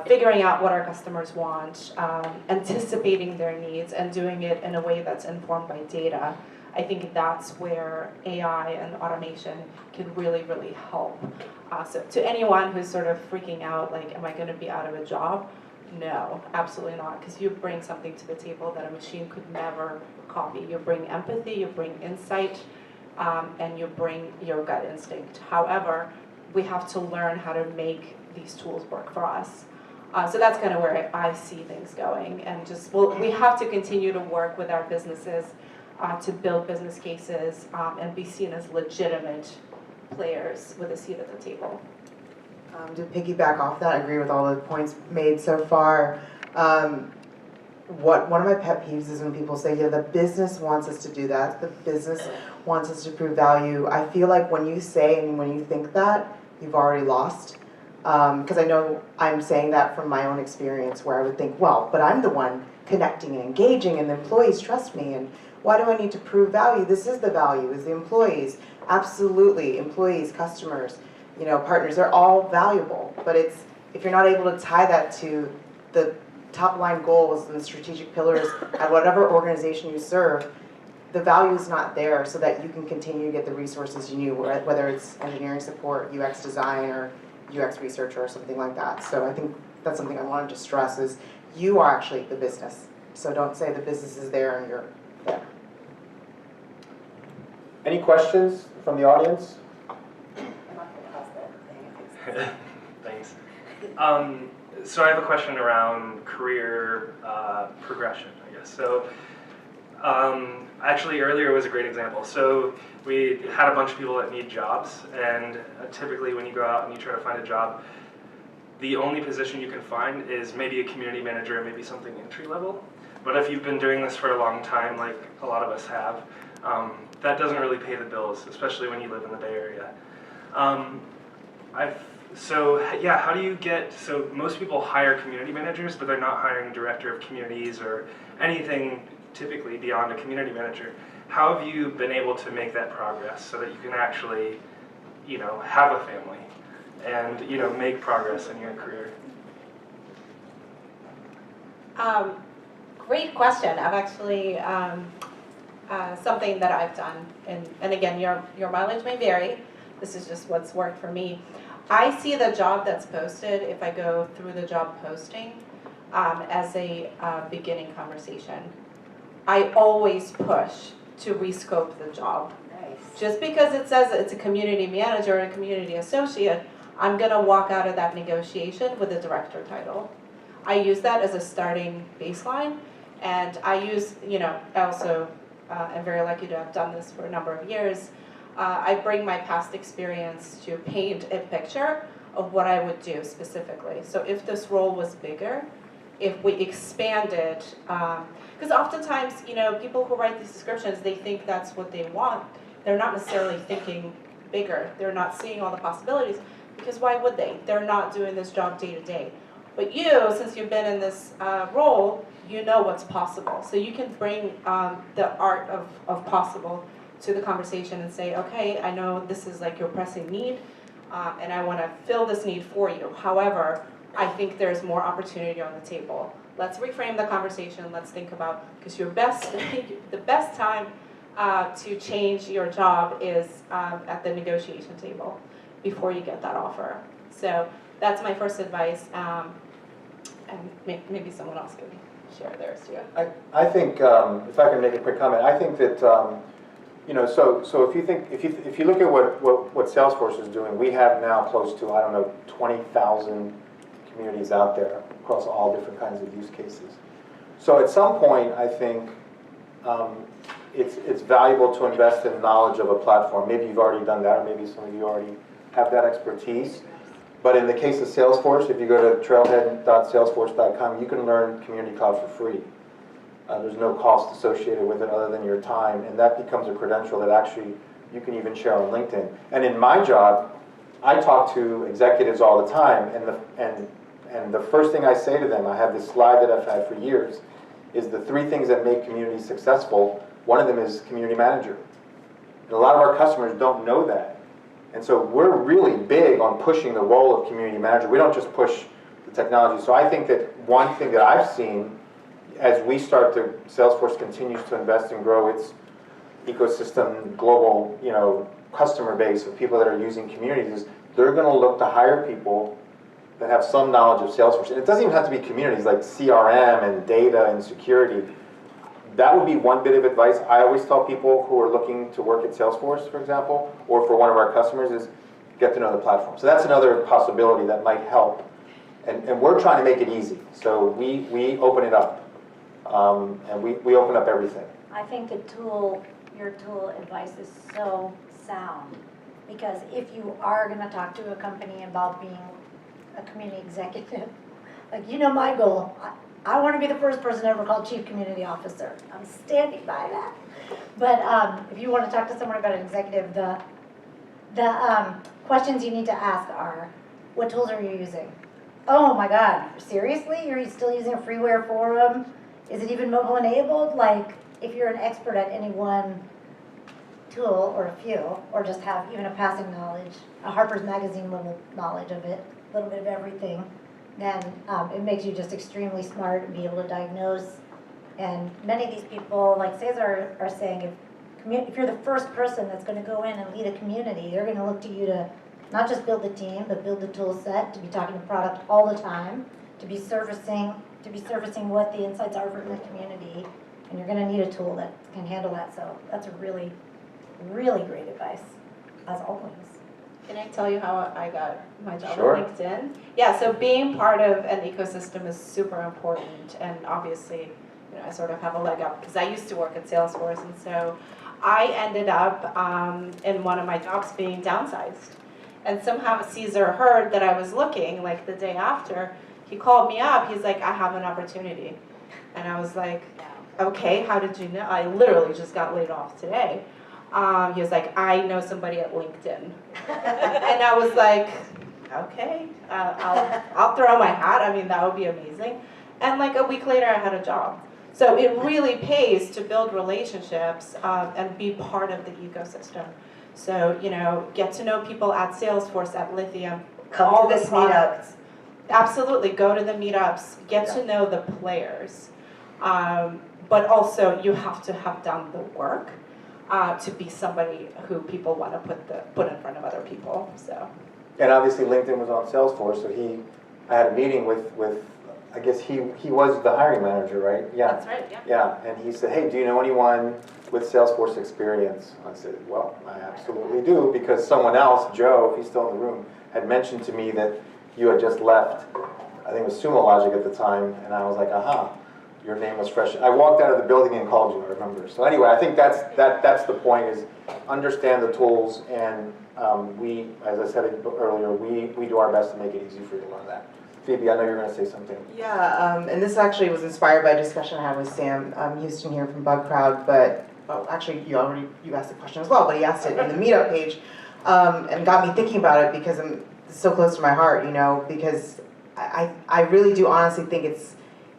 Speaker 7: figuring out what our customers want, anticipating their needs, and doing it in a way that's informed by data. I think that's where AI and automation can really, really help. So to anyone who's sort of freaking out, like, am I going to be out of a job? No, absolutely not, because you bring something to the table that a machine could never copy. You bring empathy, you bring insight, and you bring your gut instinct. However, we have to learn how to make these tools work for us. So that's kind of where I see things going, and just we have to continue to work with our businesses to build business cases and be seen as legitimate players with a seat at the table.
Speaker 6: To piggyback off that, I agree with all the points made so far. One of my pet peeves is when people say, yeah, the business wants us to do that, the business wants us to prove value. I feel like when you say and when you think that, you've already lost. Because I know I'm saying that from my own experience, where I would think, well, but I'm the one connecting and engaging, and the employees trust me, and why do I need to prove value? This is the value, is the employees. Absolutely, employees, customers, you know, partners, they're all valuable. But it's, if you're not able to tie that to the top line goals and the strategic pillars at whatever organization you serve, the value is not there so that you can continue to get the resources you need, whether it's engineering support, UX design, or UX researcher or something like that. So I think that's something I wanted to stress is you are actually the business. So don't say the business is there and you're there.
Speaker 1: Any questions from the audience?
Speaker 10: Thanks. So I have a question around career progression, I guess. So actually earlier was a great example. So we had a bunch of people that need jobs, and typically when you go out and you try to find a job, the only position you can find is maybe a community manager and maybe something entry level. But if you've been doing this for a long time, like a lot of us have, that doesn't really pay the bills, especially when you live in the Bay Area. So yeah, how do you get, so most people hire community managers, but they're not hiring a director of communities or anything typically beyond a community manager. How have you been able to make that progress so that you can actually, have a family and, make progress in your career?
Speaker 7: Great question. I've actually, something that I've done, and again, your mileage may vary. This is just what's worked for me. I see the job that's posted, if I go through the job posting, as a beginning conversation. I always push to rescope the job.
Speaker 2: Nice.
Speaker 7: Just because it says it's a community manager or a community associate, I'm gonna walk out of that negotiation with a director title. I use that as a starting baseline, and I use, I also am very lucky to have done this for a number of years. I bring my past experience to paint a picture of what I would do specifically. So if this role was bigger, if we expanded, because oftentimes, people who write these descriptions, they think that's what they want. They're not necessarily thinking bigger. They're not seeing all the possibilities, because why would they? They're not doing this job day to day. But you, since you've been in this role, you know what's possible. So you can bring the art of possible to the conversation and say, okay, I know this is like your pressing need, and I want to fill this need for you. However, I think there's more opportunity on the table. Let's reframe the conversation. Let's think about, because the best time to change your job is at the negotiation table before you get that offer. So that's my first advice, and maybe someone else can share theirs too.
Speaker 1: I think, if I can make a quick comment, I think that, so if you look at what Salesforce is doing, we have now close to, 20,000 communities out there across all different kinds of use cases. So at some point, I think it's valuable to invest in knowledge of a platform. Maybe you've already done that, or maybe some of you already have that expertise. But in the case of Salesforce, if you go to trailhead.salesforce.com, you can learn Community Cloud for free. There's no cost associated with it other than your time, and that becomes a credential that actually you can even share on LinkedIn. And in my job, I talk to executives all the time, and the first thing I say to them, I have this slide that I've had for years, is the 3 things that make communities successful. One of them is community manager. And a lot of our customers don't know that. And so we're really big on pushing the role of community manager. We don't just push the technology. So I think that one thing that I've seen as we start to, Salesforce continues to invest and grow its ecosystem, global, customer base of people that are using communities, is they're going to look to hire people that have some knowledge of Salesforce. And it doesn't even have to be communities like CRM and data and security. That would be one bit of advice I always tell people who are looking to work at Salesforce, for example, or for one of our customers, is get to know the platform. So that's another possibility that might help. And we're trying to make it easy. So we open it up. And we open up everything.
Speaker 8: I think your tool advice is so sound, because if you are going to talk to a company about being a community executive, like, my goal, I want to be the first person ever called Chief Community Officer. I'm standing by that. But if you want to talk to someone about an executive, the questions you need to ask are, what tools are you using? Oh my God, seriously? You're still using a freeware forum? Is it even mobile enabled? Like, if you're an expert at any one tool or a few, or just have even a passing knowledge, a Harper's Magazine level knowledge of it, a little bit of everything, then it makes you just extremely smart and be able to diagnose. And many of these people, like Cesar, are saying, if you're the first person that's going to go in and lead a community, they're going to look to you to not just build the team, but build the tool set, to be talking to product all the time, to be servicing what the insights are from the community, and you're going to need a tool that can handle that. So that's a really, really great advice, as always.
Speaker 7: Can I tell you how I got my job
Speaker 1: Sure.
Speaker 7: at LinkedIn? Yeah, so being part of an ecosystem is super important, and obviously, I sort of have a leg up because I used to work at Salesforce, and so I ended up in one of my jobs being downsized. And somehow Caesar heard that I was looking, like the day after. He called me up, he's like, I have an opportunity. And I was like, okay, how did you know? I literally just got laid off today. He was like, I know somebody at LinkedIn. And I was like, okay, I'll throw my hat. I mean, that would be amazing. And like a week later, I had a job. So it really pays to build relationships and be part of the ecosystem. So, you know, get to know people at Salesforce, at Lithium.
Speaker 2: Come to this meetup.
Speaker 7: Absolutely, go to the meetups, get to know the players. But also, you have to have done the work to be somebody who people want to put in front of other people. So.
Speaker 1: And obviously LinkedIn was on Salesforce, so I had a meeting with I guess he was the hiring manager, right? Yeah.
Speaker 7: That's right, yeah.
Speaker 1: Yeah, and he said, hey, do you know anyone with Salesforce experience? I said, well, I absolutely do, because someone else, Joe, if he's still in the room, had mentioned to me that you had just left, I think it was Sumo Logic at the time, and I was like, aha, your name was fresh. I walked out of the building and called you, I remember. So anyway, I think that's the point, is understand the tools, and we, as I said earlier, we do our best to make it easy for you to learn that. Phoebe, I know you're going to say something.
Speaker 6: Yeah, and this actually was inspired by a discussion I had with Sam Houston here from Bug Crowd, but actually you asked the question as well, but he asked it in the Meetup page, and got me thinking about it because it's so close to my heart, you know, because I really do honestly think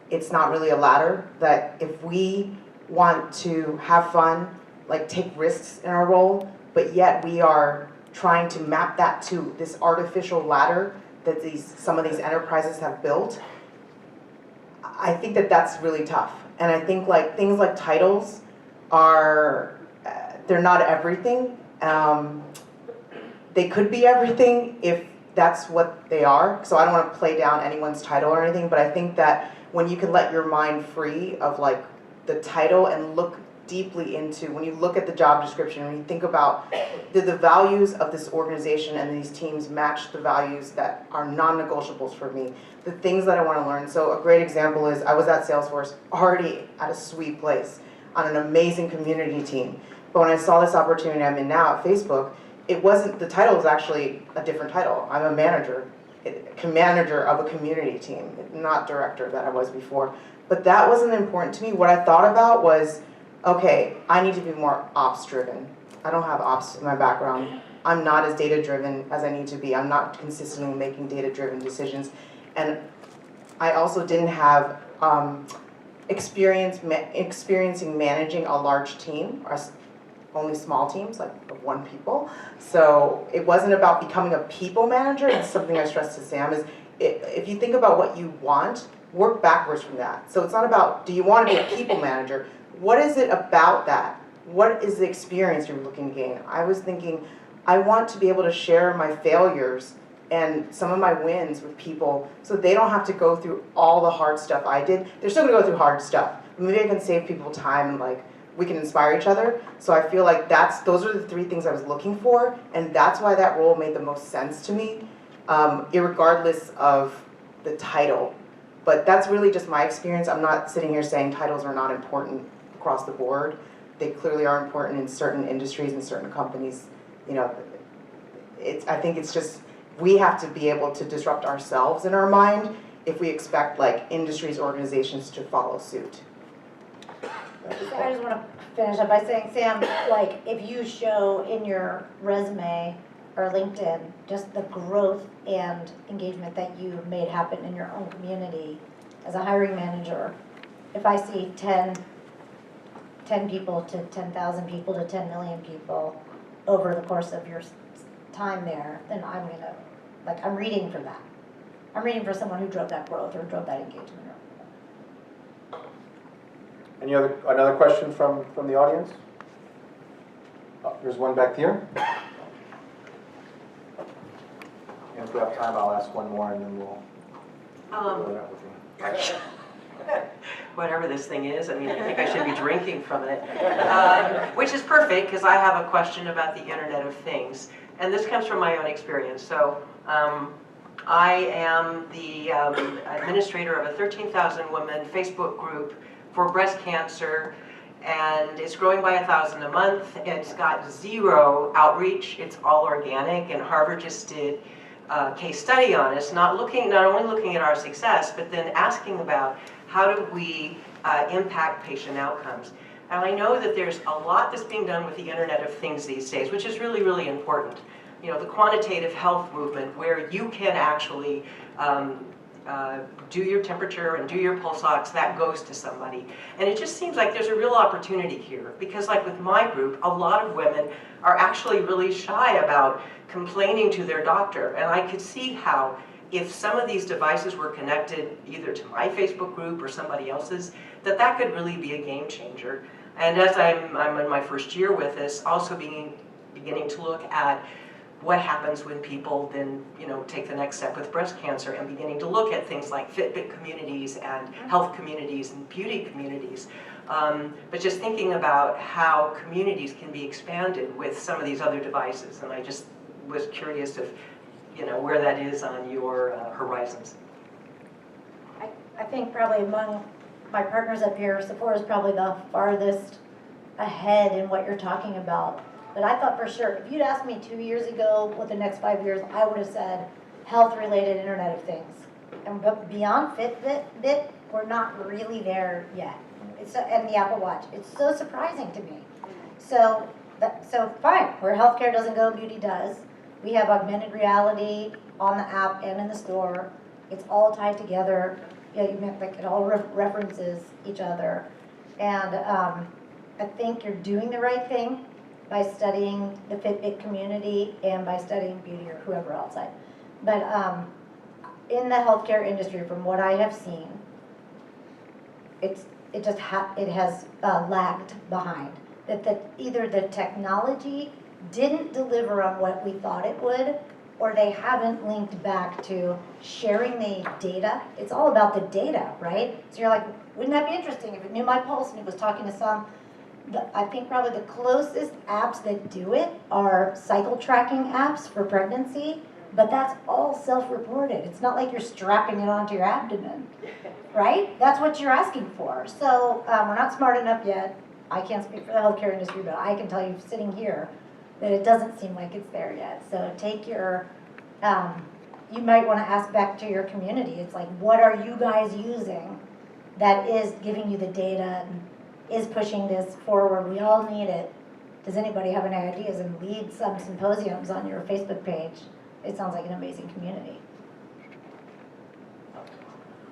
Speaker 6: it's not really a ladder, that if we want to have fun, like take risks in our role, but yet we are trying to map that to this artificial ladder that some of these enterprises have built, I think that's really tough. And I think like things like titles are, they're not everything. They could be everything if that's what they are. So I don't want to play down anyone's title or anything, but I think that when you can let your mind free of like the title and look deeply into, when you look at the job description, when you think about the values of this organization and these teams match the values that are non-negotiables for me, the things that I want to learn. So a great example is I was at Salesforce, already at a sweet place on an amazing community team. But when I saw this opportunity I'm in now at Facebook, it wasn't, the title was actually a different title. I'm a manager of a community team, not director that I was before. But that wasn't important to me. What I thought about was, okay, I need to be more ops driven. I don't have ops in my background. I'm not as data driven as I need to be. I'm not consistently making data driven decisions. And I also didn't have experiencing managing a large team, or only small teams, like of one people. So it wasn't about becoming a people manager. It's something I stressed to Sam, is if you think about what you want, work backwards from that. So it's not about, do you want to be a people manager? What is it about that? What is the experience you're looking to gain? I was thinking, I want to be able to share my failures and some of my wins with people so they don't have to go through all the hard stuff I did. They're still gonna go through hard stuff. Maybe I can save people time and like, we can inspire each other. So I feel like those are the three things I was looking for, and that's why that role made the most sense to me, irregardless of the title. But that's really just my experience. I'm not sitting here saying titles are not important across the board. They clearly are important in certain industries and certain companies. You know, I think it's just, we have to be able to disrupt ourselves in our mind if we expect like industries, organizations to follow suit.
Speaker 8: So I just want to finish up by saying, Sam, like if you show in your resume or LinkedIn just the growth and engagement that you made happen in your own community as a hiring manager, if I see 10 people to 10,000 people to 10 million people over the course of your time there, then I'm gonna, like, I'm reading for that. I'm reading for someone who drove that growth or drove that engagement.
Speaker 1: Another question from the audience? Oh, there's one back here. And if we have time, I'll ask one more and then we'll fill it out with you.
Speaker 11: Whatever this thing is, I mean, I think I should be drinking from it, which is perfect because I have a question about the Internet of Things, and this comes from my own experience. So I am the administrator of a 13,000 woman Facebook group for breast cancer, and it's growing by 1,000 a month. It's got zero outreach. It's all organic, and Harvard just did a case study on us, not only looking at our success, but then asking about how do we impact patient outcomes. And I know that there's a lot that's being done with the Internet of Things these days, which is really, really important. you know, the quantitative health movement where you can actually do your temperature and do your pulse ox, that goes to somebody. And it just seems like there's a real opportunity here because like with my group, a lot of women are actually really shy about complaining to their doctor. And I could see how if some of these devices were connected either to my Facebook group or somebody else's, that could really be a game changer. And as I'm in my first year with this, also beginning to look at what happens when people then, you know, take the next step with breast cancer and beginning to look at things like Fitbit communities and health communities and beauty communities. But just thinking about how communities can be expanded with some of these other devices. And I just was curious if, you know, where that is on your horizons.
Speaker 8: I think probably among my partners up here, Sephora is probably the farthest ahead in what you're talking about. But I thought for sure, if you'd asked me 2 years ago what the next 5 years, I would have said health-related Internet of Things. And but beyond Fitbit, we're not really there yet. And the Apple Watch. It's so surprising to me. So fine, where healthcare doesn't go, beauty does. We have augmented reality on the app and in the store. It's all tied together. Yeah, like it all references each other. And I think you're doing the right thing by studying the Fitbit community and by studying beauty or whoever else. But in the healthcare industry, from what I have seen, it has lagged behind. That either the technology didn't deliver on what we thought it would, or they haven't linked back to sharing the data. It's all about the data, right? So you're like, wouldn't that be interesting if it knew my pulse and it was talking to some? I think probably the closest apps that do it are cycle tracking apps for pregnancy, but that's all self-reported. It's not like you're strapping it onto your abdomen, right? That's what you're asking for. So we're not smart enough yet. I can't speak for the healthcare industry, but I can tell you sitting here that it doesn't seem like it's there yet. So take your, you might want to ask back to your community. It's like, what are you guys using that is giving you the data and is pushing this forward? We all need it. Does anybody have any ideas? And lead some symposiums on your Facebook page. It sounds like an amazing community.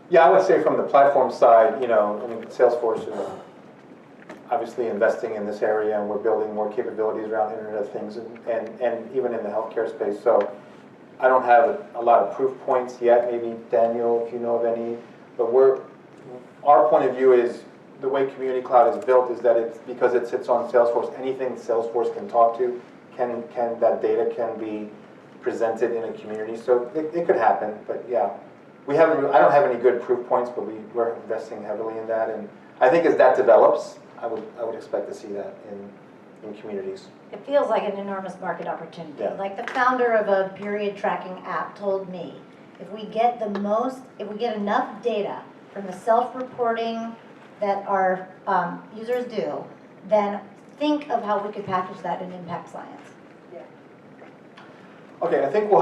Speaker 1: Yeah, I would say from the platform side, you know, I mean, Salesforce is obviously investing in this area, and we're building more capabilities around Internet of Things and even in the healthcare space. So I don't have a lot of proof points yet. Maybe Daniel, if you know of any. But our point of view is the way Community Cloud is built is that it's because it sits on Salesforce. Anything Salesforce can talk to, that data can be presented in a community. So it could happen. But yeah, I don't have any good proof points, but we're investing heavily in that. And I think as that develops, I would expect to see that in communities.
Speaker 8: It feels like an enormous market opportunity.
Speaker 1: Yeah.
Speaker 8: Like the founder of a period tracking app told me, if we get enough data from the self-reporting that our users do, then think of how we could package that in impact science.
Speaker 1: Okay, I think we're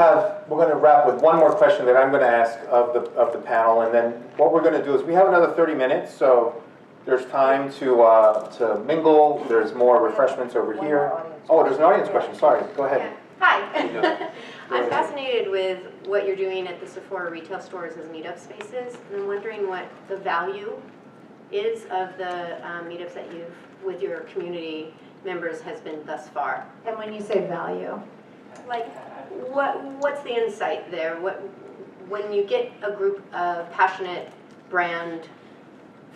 Speaker 1: going to wrap with one more question that I'm going to ask of the panel, and then what we're going to do is we have another 30 minutes, so there's time to mingle. There's more refreshments over here. Oh, there's an audience question. Sorry, go ahead.
Speaker 12: Hi. I'm fascinated with what you're doing at the Sephora retail stores as meetup spaces, and I'm wondering what the value is of the meetups that you've, with your community members, has been thus far.
Speaker 8: And when you say value?
Speaker 12: Like, what's the insight there? When you get a group of passionate brand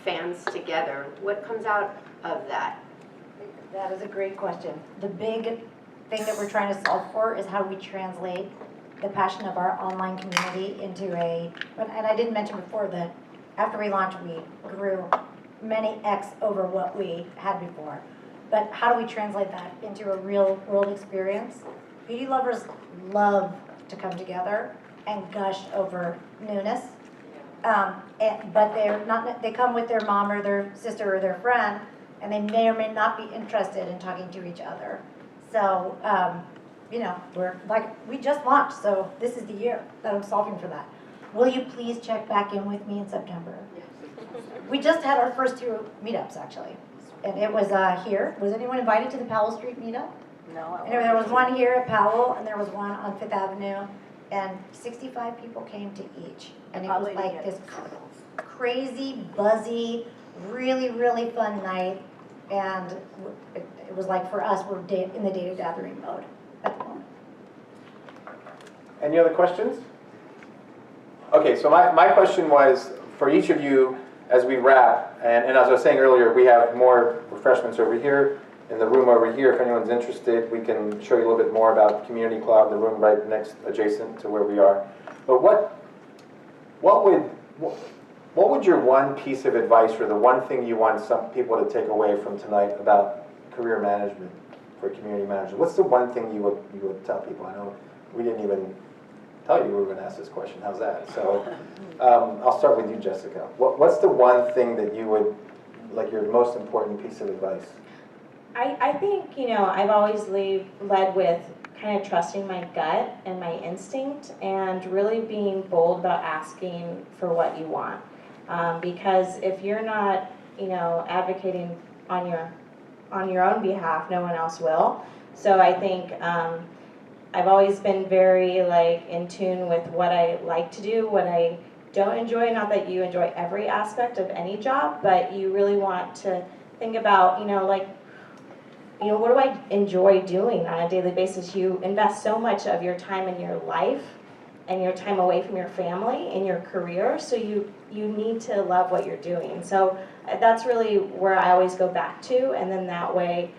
Speaker 12: fans together, what comes out of that?
Speaker 8: That is a great question. The big thing that we're trying to solve for is how we translate the passion of our online community into and I didn't mention before that after we launched, we grew many X over what we had before. But how do we translate that into a real world experience? Beauty lovers love to come together and gush over newness. But they come with their mom or their sister or their friend, and they may or may not be interested in talking to each other. So, we just launched, so this is the year that I'm solving for that. Will you please check back in with me in September? We just had our first 2 meetups, actually. And it was here. Was anyone invited to the Powell Street meetup? No. And there was one here at Powell, and there was one on Fifth Avenue, and 65 people came to each. And it was like this crazy, buzzy, really, really fun night. And it was like, for us, we're in the data gathering mode at the moment.
Speaker 1: Any other questions? Okay, so my question was, for each of you, as we wrap, and as I was saying earlier, we have more refreshments over here, in the room over here. If anyone's interested, we can show you a little bit more about Community Cloud, the room right next, adjacent to where we are. But what would your one piece of advice, or the one thing you want some people to take away from tonight about career management for community managers? What's the one thing you would tell people? I know we didn't even tell you we were going to ask this question. How's that? So I'll start with you, Jessica. What's the one thing that you would, like, your most important piece of advice?
Speaker 9: I think, I've always led with kind of trusting my gut and my instinct, and really being bold about asking for what you want. Because if you're not, advocating on your own behalf, no one else will. So I think I've always been very in tune with what I like to do, what I don't enjoy. Not that you enjoy every aspect of any job, but you really want to think about, what do I enjoy doing on a daily basis? You invest so much of your time in your life and your time away from your family in your career, so you need to love what you're doing. So that's really where I always go back to, and then that way,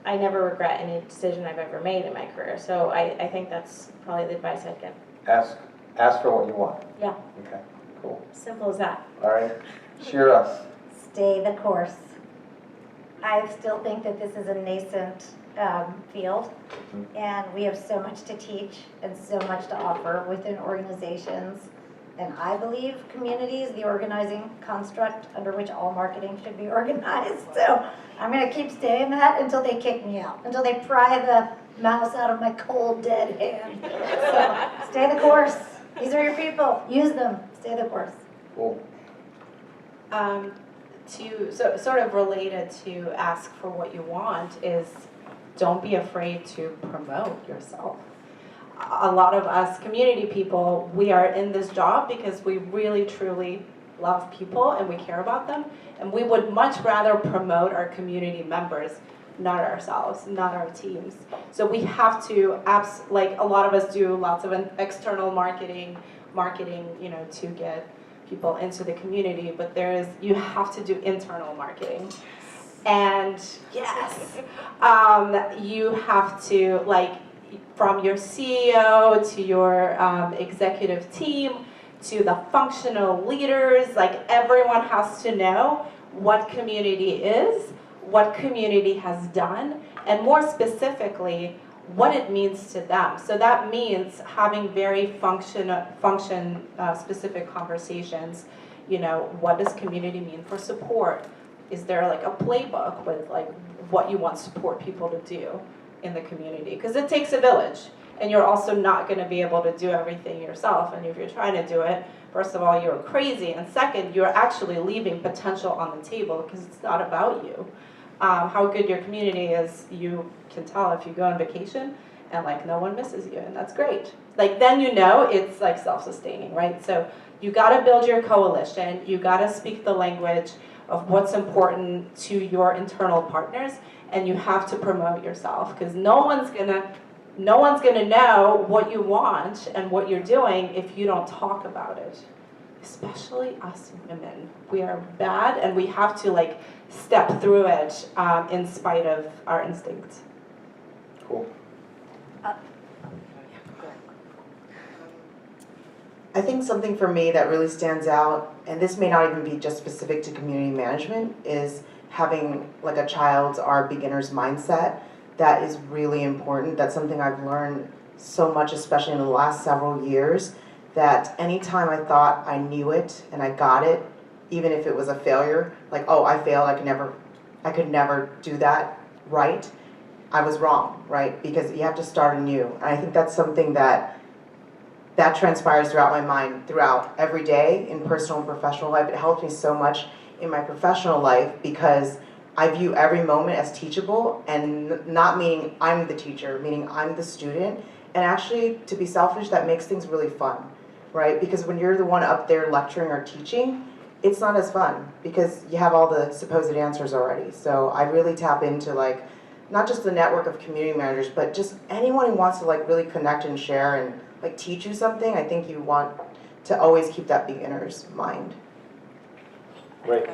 Speaker 9: I never regret any decision I've ever made in my career. So I think that's probably the advice I'd give.
Speaker 1: Ask for what you want.
Speaker 9: Yeah.
Speaker 1: Okay, cool.
Speaker 9: Simple as that.
Speaker 1: All right. Shira.
Speaker 8: Stay the course. I still think that this is a nascent field, and we have so much to teach and so much to offer within organizations. And I believe community is the organizing construct under which all marketing should be organized. So I'm going to keep saying that until they kick me out, until they pry the mouse out of my cold, dead hand. So stay the course. These are your people. Use them. Stay the course.
Speaker 1: Cool.
Speaker 7: Sort of related to ask for what you want is, don't be afraid to promote yourself. A lot of us community people, we are in this job because we really truly love people and we care about them, and we would much rather promote our community members, not ourselves, not our teams. So we have to, a lot of us do lots of external marketing, to get people into the community, but you have to do internal marketing. And yes, you have to, from your CEO to your executive team to the functional leaders, everyone has to know what community is, what community has done, and more specifically, what it means to them. So that means having very function-specific conversations. What does community mean for support? Is there a playbook with what you want support people to do in the community? Because it takes a village, and you're also not going to be able to do everything yourself. And if you're trying to do it, first of all, you're crazy, and second, you're actually leaving potential on the table because it's not about you. How good your community is, you can tell if you go on vacation and no one misses you, and that's great. Then it's self-sustaining, right? So you got to build your coalition, you got to speak the language of what's important to your internal partners, and you have to promote yourself, because no one's gonna know what you want and what you're doing if you don't talk about it. Especially us women, we are bad, and we have to step through it in spite of our instincts.
Speaker 1: Cool.
Speaker 6: I think something for me that really stands out, and this may not even be just specific to community management, is having a child's or beginner's mindset. That is really important. That's something I've learned so much, especially in the last several years, that anytime I thought I knew it and I got it, even if it was a failure, oh, I failed, I could never do that right, I was wrong, right? Because you have to start anew. And I think that's something that transpires throughout my mind, throughout every day in personal and professional life. It helps me so much in my professional life because I view every moment as teachable, and not meaning I'm the teacher, meaning I'm the student. And actually, to be selfish, that makes things really fun, right? Because when you're the one up there lecturing or teaching, it's not as fun because you have all the supposed answers already. So I really tap into like, not just the network of community managers, but just anyone who wants to like really connect and share and like teach you something. I think you want to always keep that beginner's mind.
Speaker 1: Great.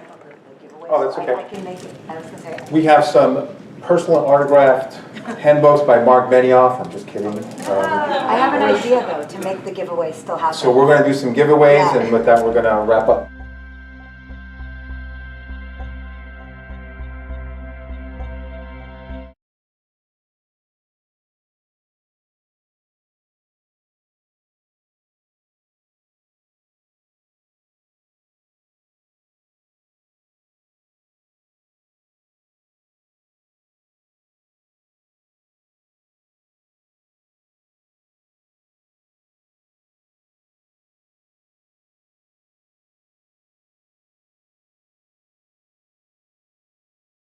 Speaker 1: Oh, that's okay.
Speaker 2: I can make it, I was gonna say.
Speaker 1: We have some personal autographed handbooks by Mark Benioff. I'm just kidding.
Speaker 2: I have an idea though, to make the giveaway still happen.
Speaker 1: So we're going to do some giveaways,
Speaker 2: Yeah.
Speaker 1: and with that, we're going to wrap up.